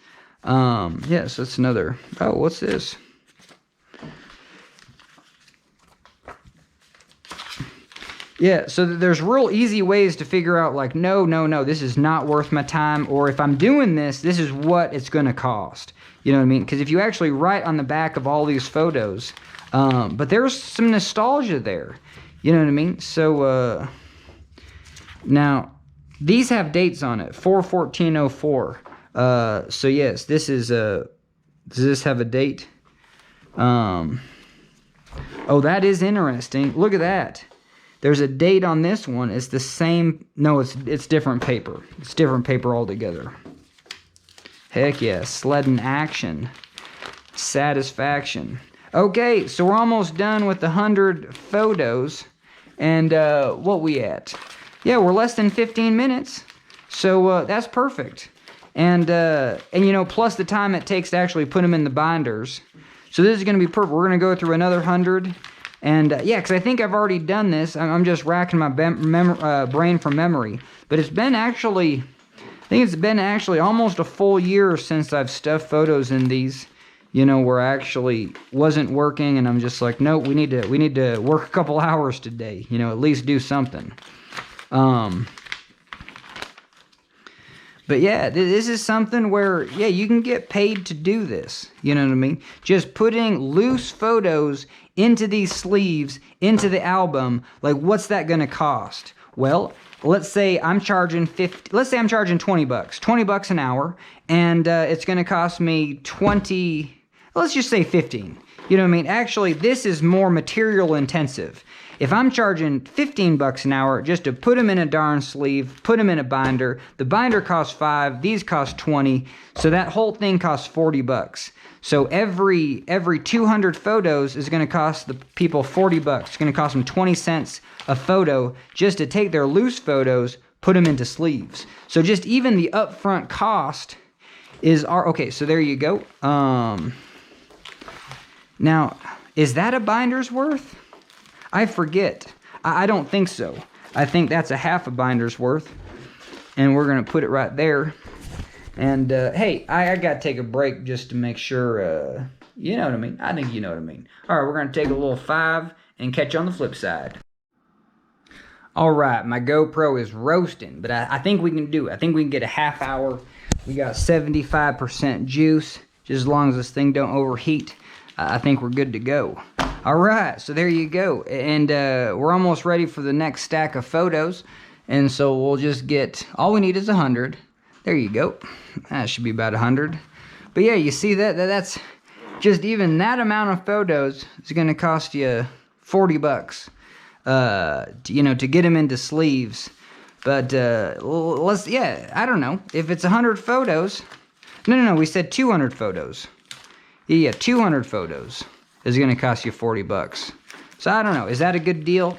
Yes, that's another. Oh, what's this? Yeah, so there's real easy ways to figure out, like, no, this is not worth my time, or if I'm doing this is what it's going to cost. You know what I mean? Because if you actually write on the back of all these photos, but there's some nostalgia there. You know what I mean? So, now, these have dates on it, 4/14/04. So yes, this is does this have a date? Oh, that is interesting. Look at that. There's a date on this one. It's the same. No, it's different paper. It's different paper altogether. Heck yeah. Sledding action. Satisfaction. Okay, so we're almost done with the 100 photos. And what we at? Yeah, we're less than 15 minutes. So that's perfect. And plus the time it takes to actually put them in the binders. So this is going to be perfect. We're going to go through another 100. And yeah, because I think I've already done this. I'm just racking my brain from memory. But I think it's been actually almost a full year since I've stuffed photos in these, where I actually wasn't working. And I'm just like, no, we need to work a couple hours today, at least do something. But yeah, this is something where, yeah, you can get paid to do this. You know what I mean? Just putting loose photos into these sleeves, into the album, like what's that going to cost? Well, let's say I'm charging $20, $20 an hour, and it's going to cost me 20, let's just say 15. You know what I mean? Actually, this is more material intensive. If I'm charging 15 bucks an hour just to put them in a darn sleeve, put them in a binder, the binder costs 5, these cost 20, so that whole thing costs 40 bucks. So every 200 photos is going to cost the people 40 bucks. It's going to cost them 20 cents a photo just to take their loose photos, put them into sleeves. So just even the upfront cost is okay, so there you go. Now, is that a binder's worth? I forget. I don't think so. I think that's a half a binder's worth. And we're going to put it right there. And, hey, I got to take a break just to make sure, you know what I mean. I think you know what I mean. All right, we're going to take a little 5 and catch you on the flip side. All right, my GoPro is roasting, but I think we can do it. I think we can get a half hour. We got 75% juice. Just as long as this thing don't overheat, I think we're good to go. All right, so there you go. And we're almost ready for the next stack of photos. And so we'll just get, all we need is 100. There you go. That should be about 100. But yeah, you see that's just even that amount of photos is going to cost you 40 bucks, you know, to get them into sleeves. But I don't know. If it's 100 photos, no, we said 200 photos. Yeah, 200 photos is going to cost you 40 bucks. So I don't know. Is that a good deal?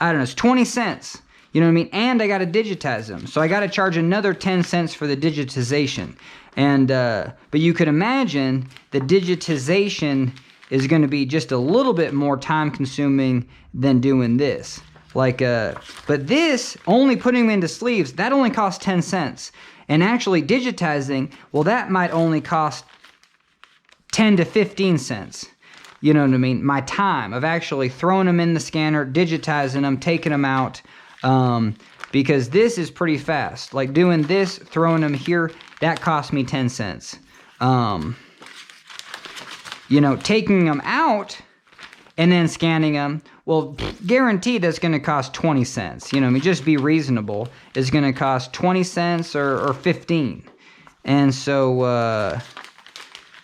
I don't know. It's 20 cents. You know what I mean? And I got to digitize them. So I got to charge another 10 cents for the digitization. And, but you could imagine the digitization is going to be just a little bit more time consuming than doing this. Like, but this, only putting them into sleeves, that only costs 10 cents. And actually digitizing, well, that might only cost 10 to 15 cents. You know what I mean? My time of actually throwing them in the scanner, digitizing them, taking them out. Because this is pretty fast. Like doing this, throwing them here, that cost me 10 cents. You know, taking them out and then scanning them, well, guaranteed that's going to cost 20 cents. You know, I mean, just be reasonable. It's going to cost 20 cents or 15. And so,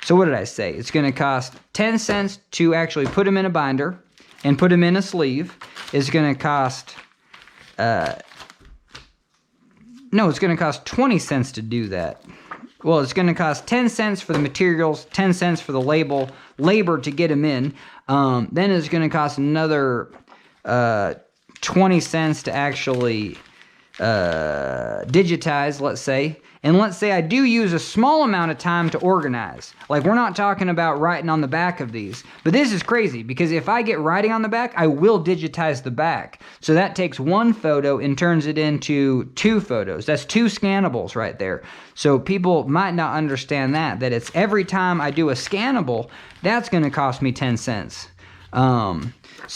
so what did I say? It's going to cost 10 cents to actually put them in a binder and put them in a sleeve. It's going to cost... no, it's going to cost 20 cents to do that. Well, it's going to cost 10 cents for the materials, 10 cents for the labor to get them in. Then it's going to cost another 20 cents to actually digitize, let's say. And let's say I do use a small amount of time to organize. Like, we're not talking about writing on the back of these. But this is crazy, because if I get writing on the back, I will digitize the back. So that takes one photo and turns it into 2 photos. That's 2 scannables right there. So people might not understand that it's every time I do a scannable, that's going to cost me 10 cents. So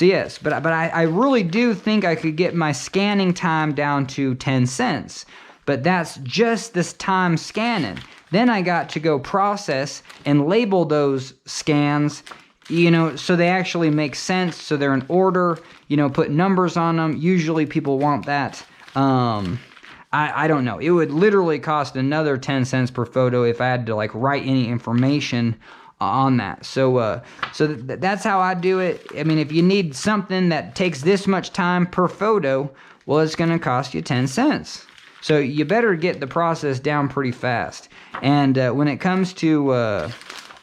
yes, but I really do think I could get my scanning time down to 10 cents. But that's just this time scanning. Then I got to go process and label those scans, you know, so they actually make sense, so they're in order, you know, put numbers on them. Usually people want that. I don't know. It would literally cost another 10 cents per photo if I had to, like, write any information on that. So that's how I do it. I mean, if you need something that takes this much time per photo, well, it's going to cost you 10 cents. So you better get the process down pretty fast. And when it comes to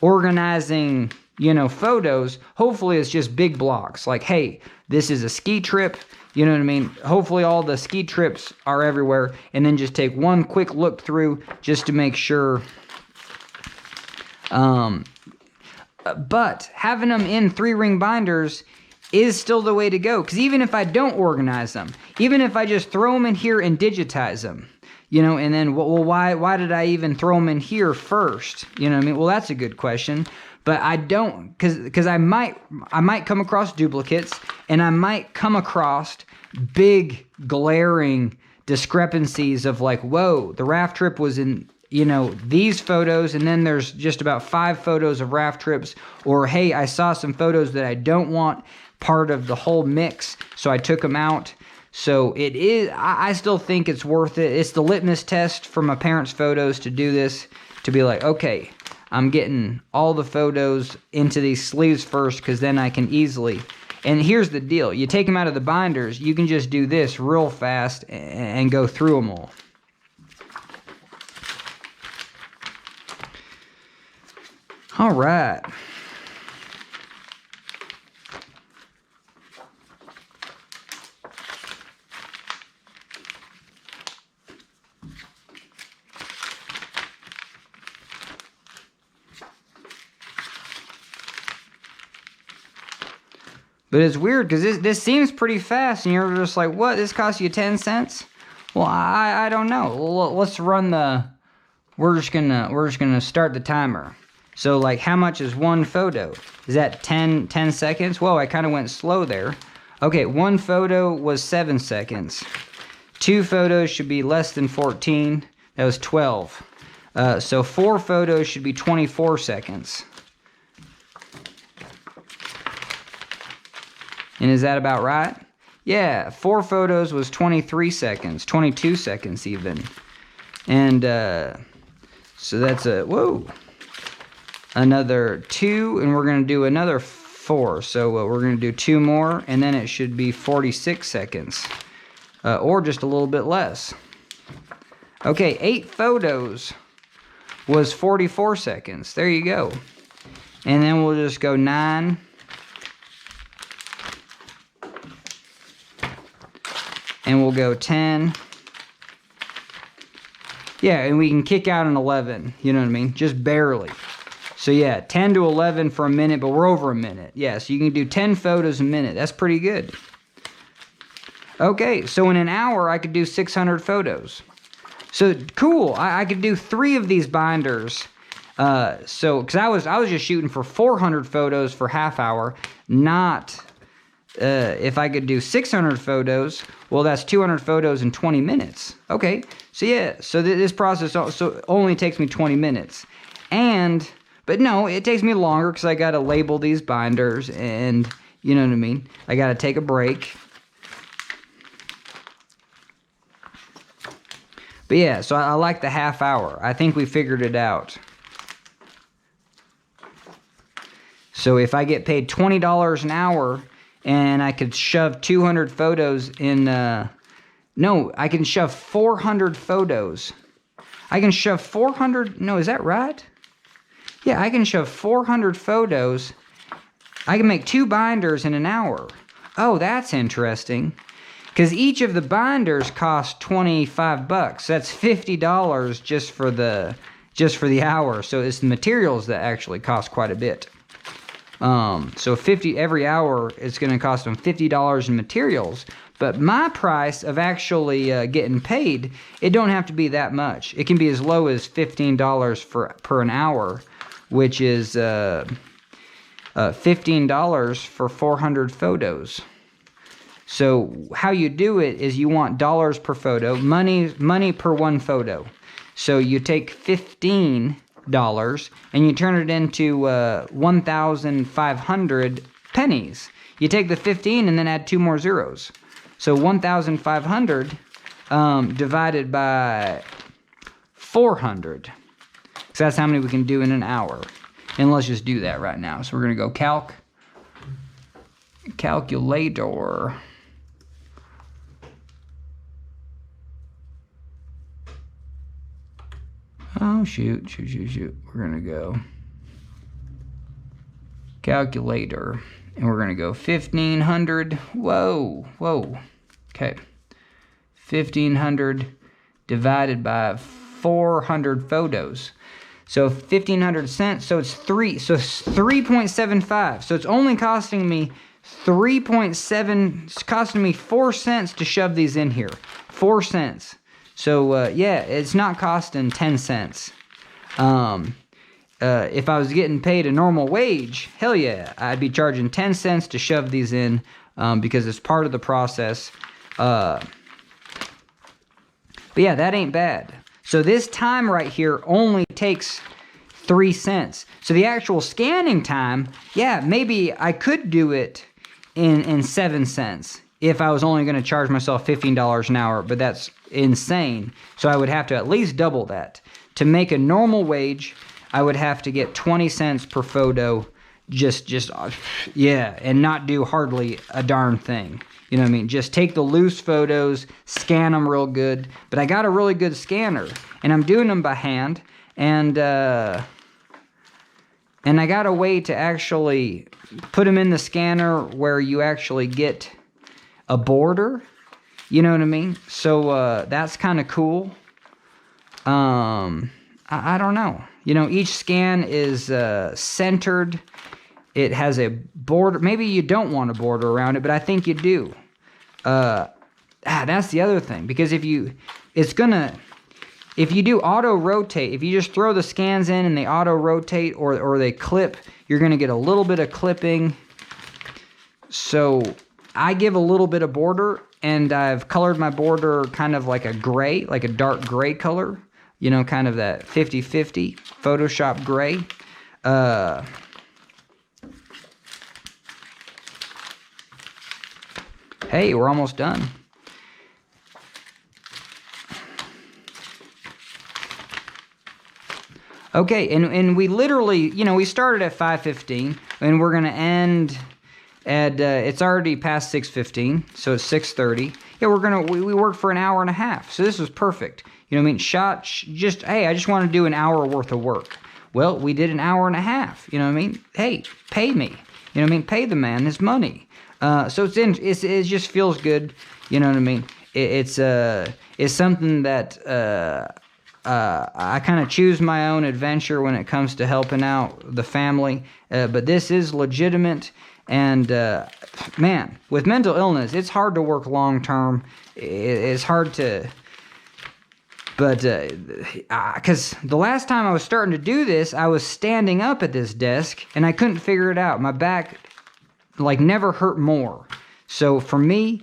organizing, you know, photos, hopefully it's just big blocks. Like, hey, this is a ski trip. You know what I mean? Hopefully all the ski trips are everywhere. And then just take one quick look through just to make sure. But having them in 3-ring binders is still the way to go. Because even if I don't organize them, even if I just throw them in here and digitize them, you know, and then, well, why did I even throw them in here first? You know what I mean? Well, that's a good question. But I don't, because I might come across duplicates, and I might come across big glaring discrepancies of like, whoa, the raft trip was in, you know, these photos, and then there's just about 5 photos of raft trips, or hey, I saw some photos that I don't want part of the whole mix, so I took them out. So it is, I still think it's worth it. It's the litmus test for my parents' photos to do this, to be like, okay, I'm getting all the photos into these sleeves first, because then I can easily And here's the deal. You take them out of the binders, you can just do this real fast and go through them all. All right. But it's weird because this seems pretty fast, and you're just like, what? This costs you 10 cents? Well, I don't know. Let's run the. We're just gonna start the timer. So like, how much is one photo? Is that 10 seconds? Whoa, I kind of went slow there. Okay, one photo was 7 seconds. 2 photos should be less than 14. That was 12. So 4 photos should be 24 seconds. And is that about right? Yeah, 4 photos was 23 seconds, 22 seconds even. And so that's another 2, and we're going to do another 4. So we're going to do 2 more, and then it should be 46 seconds, or just a little bit less. Okay, 8 photos was 44 seconds. There you go. And then we'll just go 9. And we'll go 10. Yeah, and we can kick out an 11. You know what I mean? Just barely. So yeah, 10 to 11 for a minute, but we're over a minute. Yeah, so you can do 10 photos a minute. That's pretty good. Okay, so in an hour, I could do 600 photos. So cool. I could do 3 of these binders. Because I was just shooting for 400 photos for half hour, not... if I could do 600 photos, well, that's 200 photos in 20 minutes. Okay, so yeah, so this process also only takes me 20 minutes. But no, it takes me longer because I got to label these binders and, you know what I mean? I got to take a break. But yeah, so I like the half hour. I think we figured it out. So if I get paid $20 an hour... and I could shove 200 photos in, no, I can shove 400 photos. I can shove 400, no, is that right? Yeah, I can shove 400 photos. I can make 2 binders in an hour. Oh, that's interesting. Because each of the binders cost $25. That's $50 just for the hour. So it's the materials that actually cost quite a bit. So every hour it's going to cost them $50 in materials, but my price of actually getting paid, it don't have to be that much. It can be as low as $15 per an hour, which is $15 for 400 photos. So how you do it is you want dollars per photo, money per one photo. So you take $15 and you turn it into 1,500 pennies. You take the 15 and then add 2 more zeros. So 1,500 divided by 400. So that's how many we can do in an hour. And let's just do that right now. So we're going to go calculator. Oh, shoot. We're going to go calculator. And we're going to go 1,500. Whoa. Okay. 1,500 divided by 400 photos. So 1,500 cents. So it's 3.75. So it's only costing me 3.7. It's costing me 4 cents to shove these in here. 4 cents. So, yeah, it's not costing 10 cents. If I was getting paid a normal wage, hell yeah, I'd be charging 10 cents to shove these in because it's part of the process. But yeah, that ain't bad. So this time right here only takes 3 cents. So the actual scanning time, yeah, maybe I could do it in 7 cents. If I was only going to charge myself $15 an hour, but that's insane. So I would have to at least double that. To make a normal wage, I would have to get 20 cents per photo yeah, and not do hardly a darn thing. You know what I mean? Just take the loose photos, scan them real good. But I got a really good scanner, and I'm doing them by hand, and I got a way to actually put them in the scanner where you actually get a border. You know what I mean? So that's kind of cool. I don't know. You know, each scan is centered. It has a border. Maybe you don't want a border around it, but I think you do. That's the other thing, because if you do auto rotate, if you just throw the scans in and they auto rotate or they clip, you're gonna get a little bit of clipping. So I give a little bit of border, and I've colored my border kind of like a gray, like a dark gray color. You know, kind of that 50-50 Photoshop gray. Hey, we're almost done. Okay, and we literally, you know, we started at 5:15, and we're gonna end at it's already past 6:15, so it's 6:30. Yeah, we worked for an hour and a half, so this was perfect. You know what I mean? Hey, I just want to do an hour worth of work. Well, we did an hour and a half. You know what I mean? Hey, pay me. You know what I mean? Pay the man his money. So it just feels good. You know what I mean? It's something that I kind of choose my own adventure when it comes to helping out the family. But this is legitimate. And man, with mental illness, it's hard to work long term. It's hard to. But, because the last time I was starting to do this, I was standing up at this desk, and I couldn't figure it out. My back, like, never hurt more. So for me,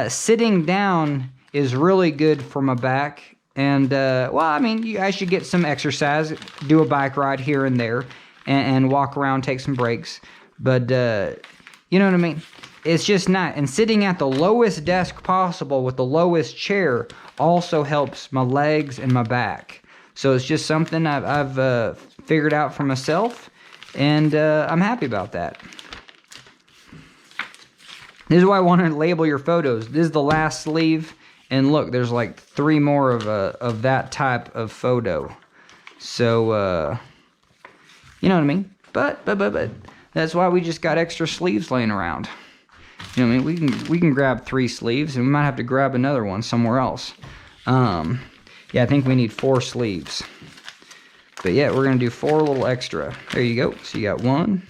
sitting down is really good for my back. And, well, I mean, I should get some exercise, do a bike ride here and there, and walk around, take some breaks. But, you know what I mean? It's just not. And sitting at the lowest desk possible with the lowest chair also helps my legs and my back. So it's just something I've figured out for myself, and I'm happy about that. This is why I want to label your photos. This is the last sleeve, and look, there's like 3 more of that type of photo. So, you know what I mean? But that's why we just got extra sleeves laying around. You know what I mean? We can grab 3 sleeves, and we might have to grab another one somewhere else. Yeah, I think we need 4 sleeves. But yeah, we're gonna do 4 little extra. There you go. So you got 1,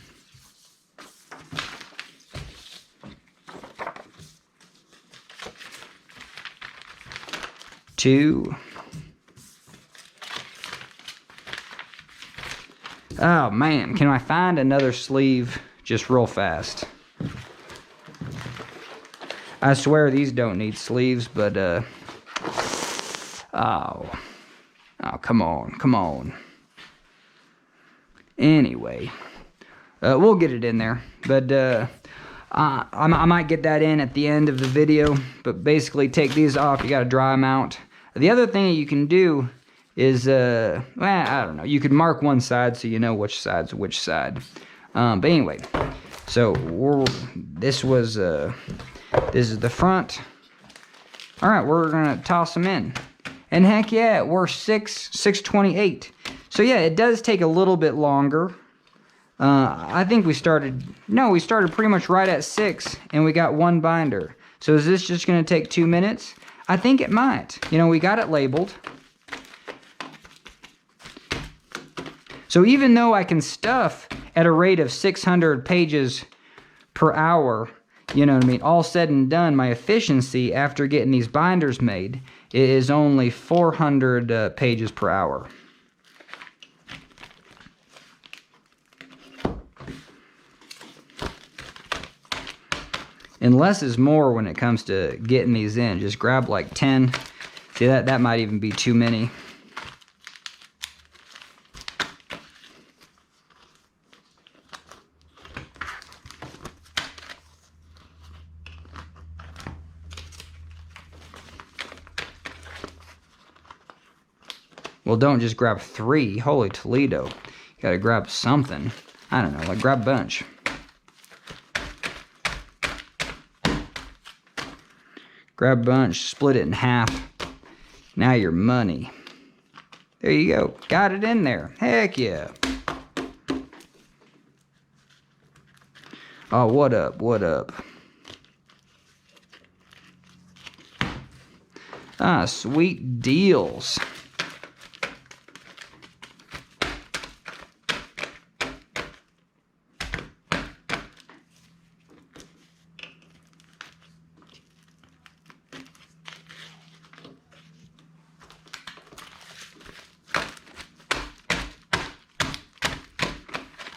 2. Oh man, can I find another sleeve just real fast? I swear these don't need sleeves, but oh, come on. Anyway, we'll get it in there, but I might get that in at the end of the video. But basically, take these off. You got to dry them out. The other thing that you can do is, well, I don't know. You could mark one side so you know which side's which side. But anyway, so this is the front. All right, we're gonna toss them in, and heck yeah, we're 6:28. So yeah, it does take a little bit longer. I think we started pretty much right at 6, and we got 1 binder. So is this just gonna take 2 minutes? I think it might. You know, we got it labeled. So even though I can stuff at a rate of 600 pages per hour, you know what I mean, all said and done, my efficiency after getting these binders made is only 400 pages per hour. And less is more when it comes to getting these in. Just grab like 10. See, that might even be too many. Well, don't just grab 3. Holy Toledo. You gotta grab something. I don't know, like grab a bunch. Grab a bunch, split it in half. Now your money. There you go. Got it in there. Heck yeah. Oh, what up? What up? Ah, sweet deals.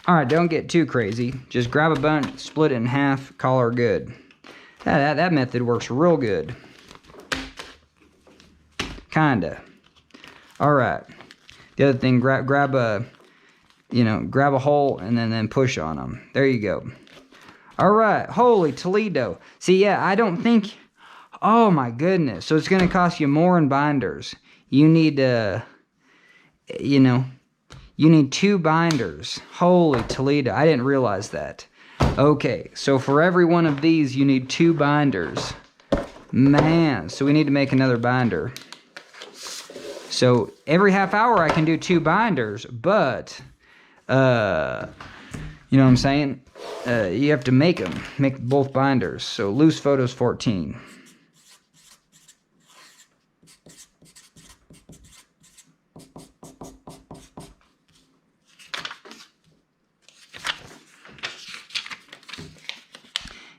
Alright, don't get too crazy. Just grab a bunch, split it in half, call her good. That method works real good. Kinda. Alright. The other thing, grab a hole and then push on them. There you go. Alright, holy Toledo. See, yeah, I don't think... Oh my goodness. So it's going to cost you more in binders. You need, you need 2 binders. Holy Toledo. I didn't realize that. Okay, so for every one of these, you need 2 binders. Man, so we need to make another binder. So every half hour, I can do 2 binders, but, you know what I'm saying? You have to make them. Make both binders. So loose photos 14.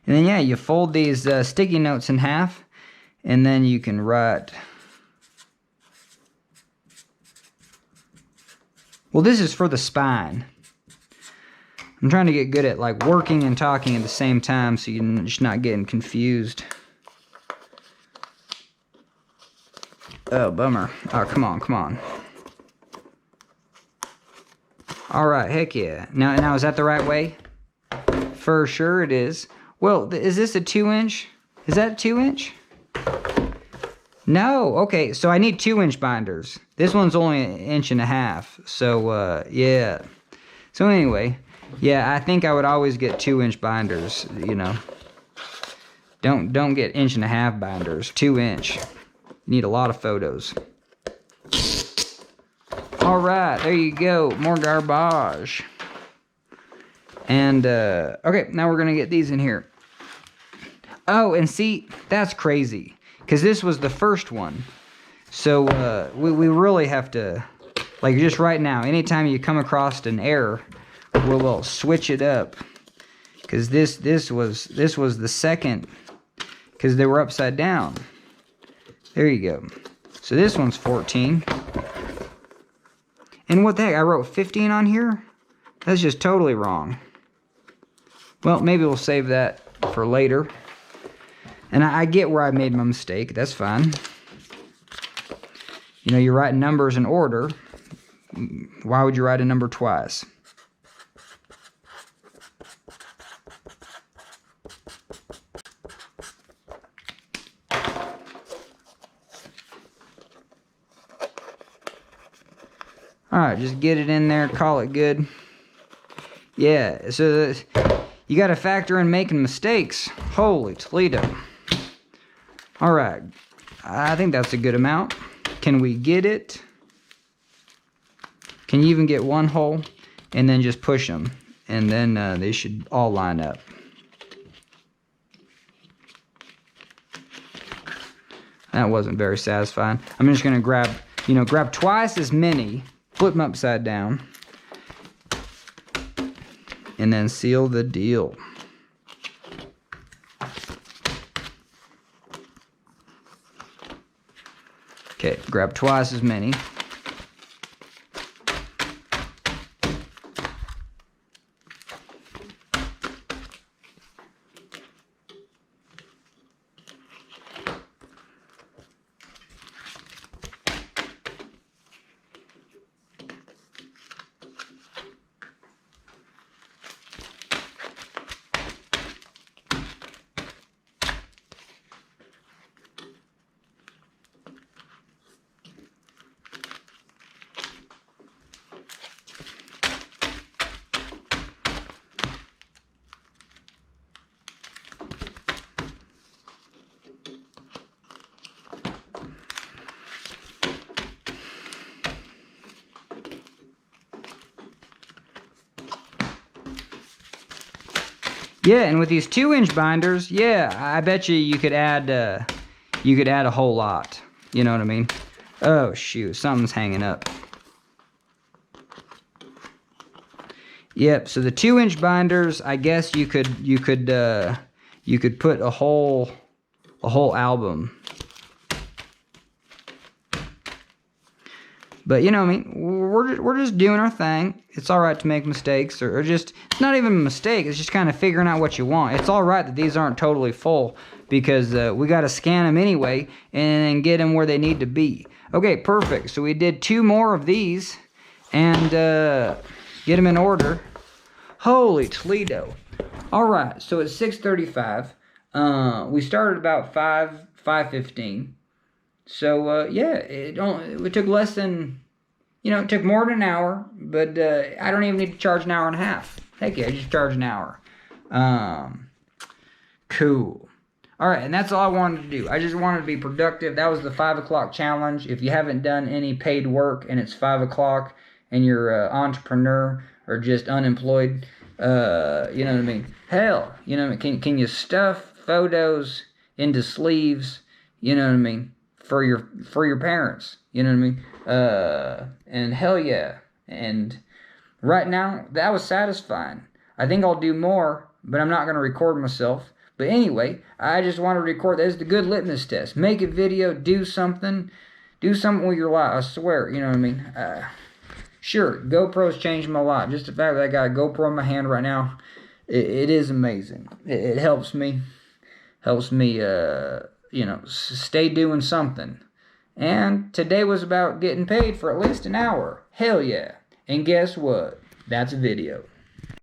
And then, yeah, you fold these sticky notes in half, and then you can write... Well, this is for the spine. I'm trying to get good at, like, working and talking at the same time so you're just not getting confused. Oh, bummer. Oh, come on, come on. All right, heck yeah. Now, is that the right way? For sure it is. Well, is this a 2-inch? Is that a 2-inch? No. Okay, so I need 2-inch binders. This one's only 1.5 inches. So, yeah. So anyway, yeah, I think I would always get 2-inch binders, you know. Don't get 1.5 inch binders. 2-inch. You need a lot of photos. All right, there you go. More garbage. And, okay, now we're going to get these in here. Oh, and see, that's crazy. Because this was the first one. So, we really have to, like just right now, anytime you come across an error, we'll switch it up. Because this was the second, because they were upside down. There you go. So this one's 14. And what the heck, I wrote 15 on here? That's just totally wrong. Well, maybe we'll save that for later. And I get where I made my mistake. That's fine. You know, you write numbers in order. Why would you write a number twice? Alright, just get it in there, call it good. Yeah, so you got to factor in making mistakes. Holy Toledo. Alright, I think that's a good amount. Can we get it? Can you even get one hole? And then just push them. And then they should all line up. That wasn't very satisfying. I'm just going to grab twice as many, flip them upside down, and then seal the deal. Okay, grab twice as many. Yeah, and with these 2-inch binders, yeah, I bet you could add a whole lot. You know what I mean? Oh shoot, something's hanging up. Yep. So the 2-inch binders, I guess you could put a whole album. But you know what I mean, we're just doing our thing. It's all right to make mistakes, or just, it's not even a mistake. It's just kind of figuring out what you want. It's all right that these aren't totally full, because we got to scan them anyway and then get them where they need to be. Okay, perfect. So we did 2 more of these and get them in order. Holy Toledo! All right, so it's 6:35. We started about 5:15. So, yeah, it took less than, it took more than an hour, but I don't even need to charge an hour and a half. Heck yeah, I just charge an hour. Cool. All right, and that's all I wanted to do. I just wanted to be productive. That was the 5 o'clock challenge. If you haven't done any paid work and it's 5 o'clock and you're an entrepreneur or just unemployed, you know what I mean? Hell, you know what I mean? Can you stuff photos into sleeves, you know what I mean? For your parents, you know what I mean? And hell yeah. And right now, that was satisfying. I think I'll do more, but I'm not going to record myself. But anyway, I just want to record. That's the good litmus test. Make a video, do something with your life. I swear, you know what I mean? Sure, GoPro's changed my life. Just the fact that I got a GoPro in my hand right now, it is amazing. It helps me. Stay doing something. And today was about getting paid for at least an hour. Hell yeah. And guess what? That's a video.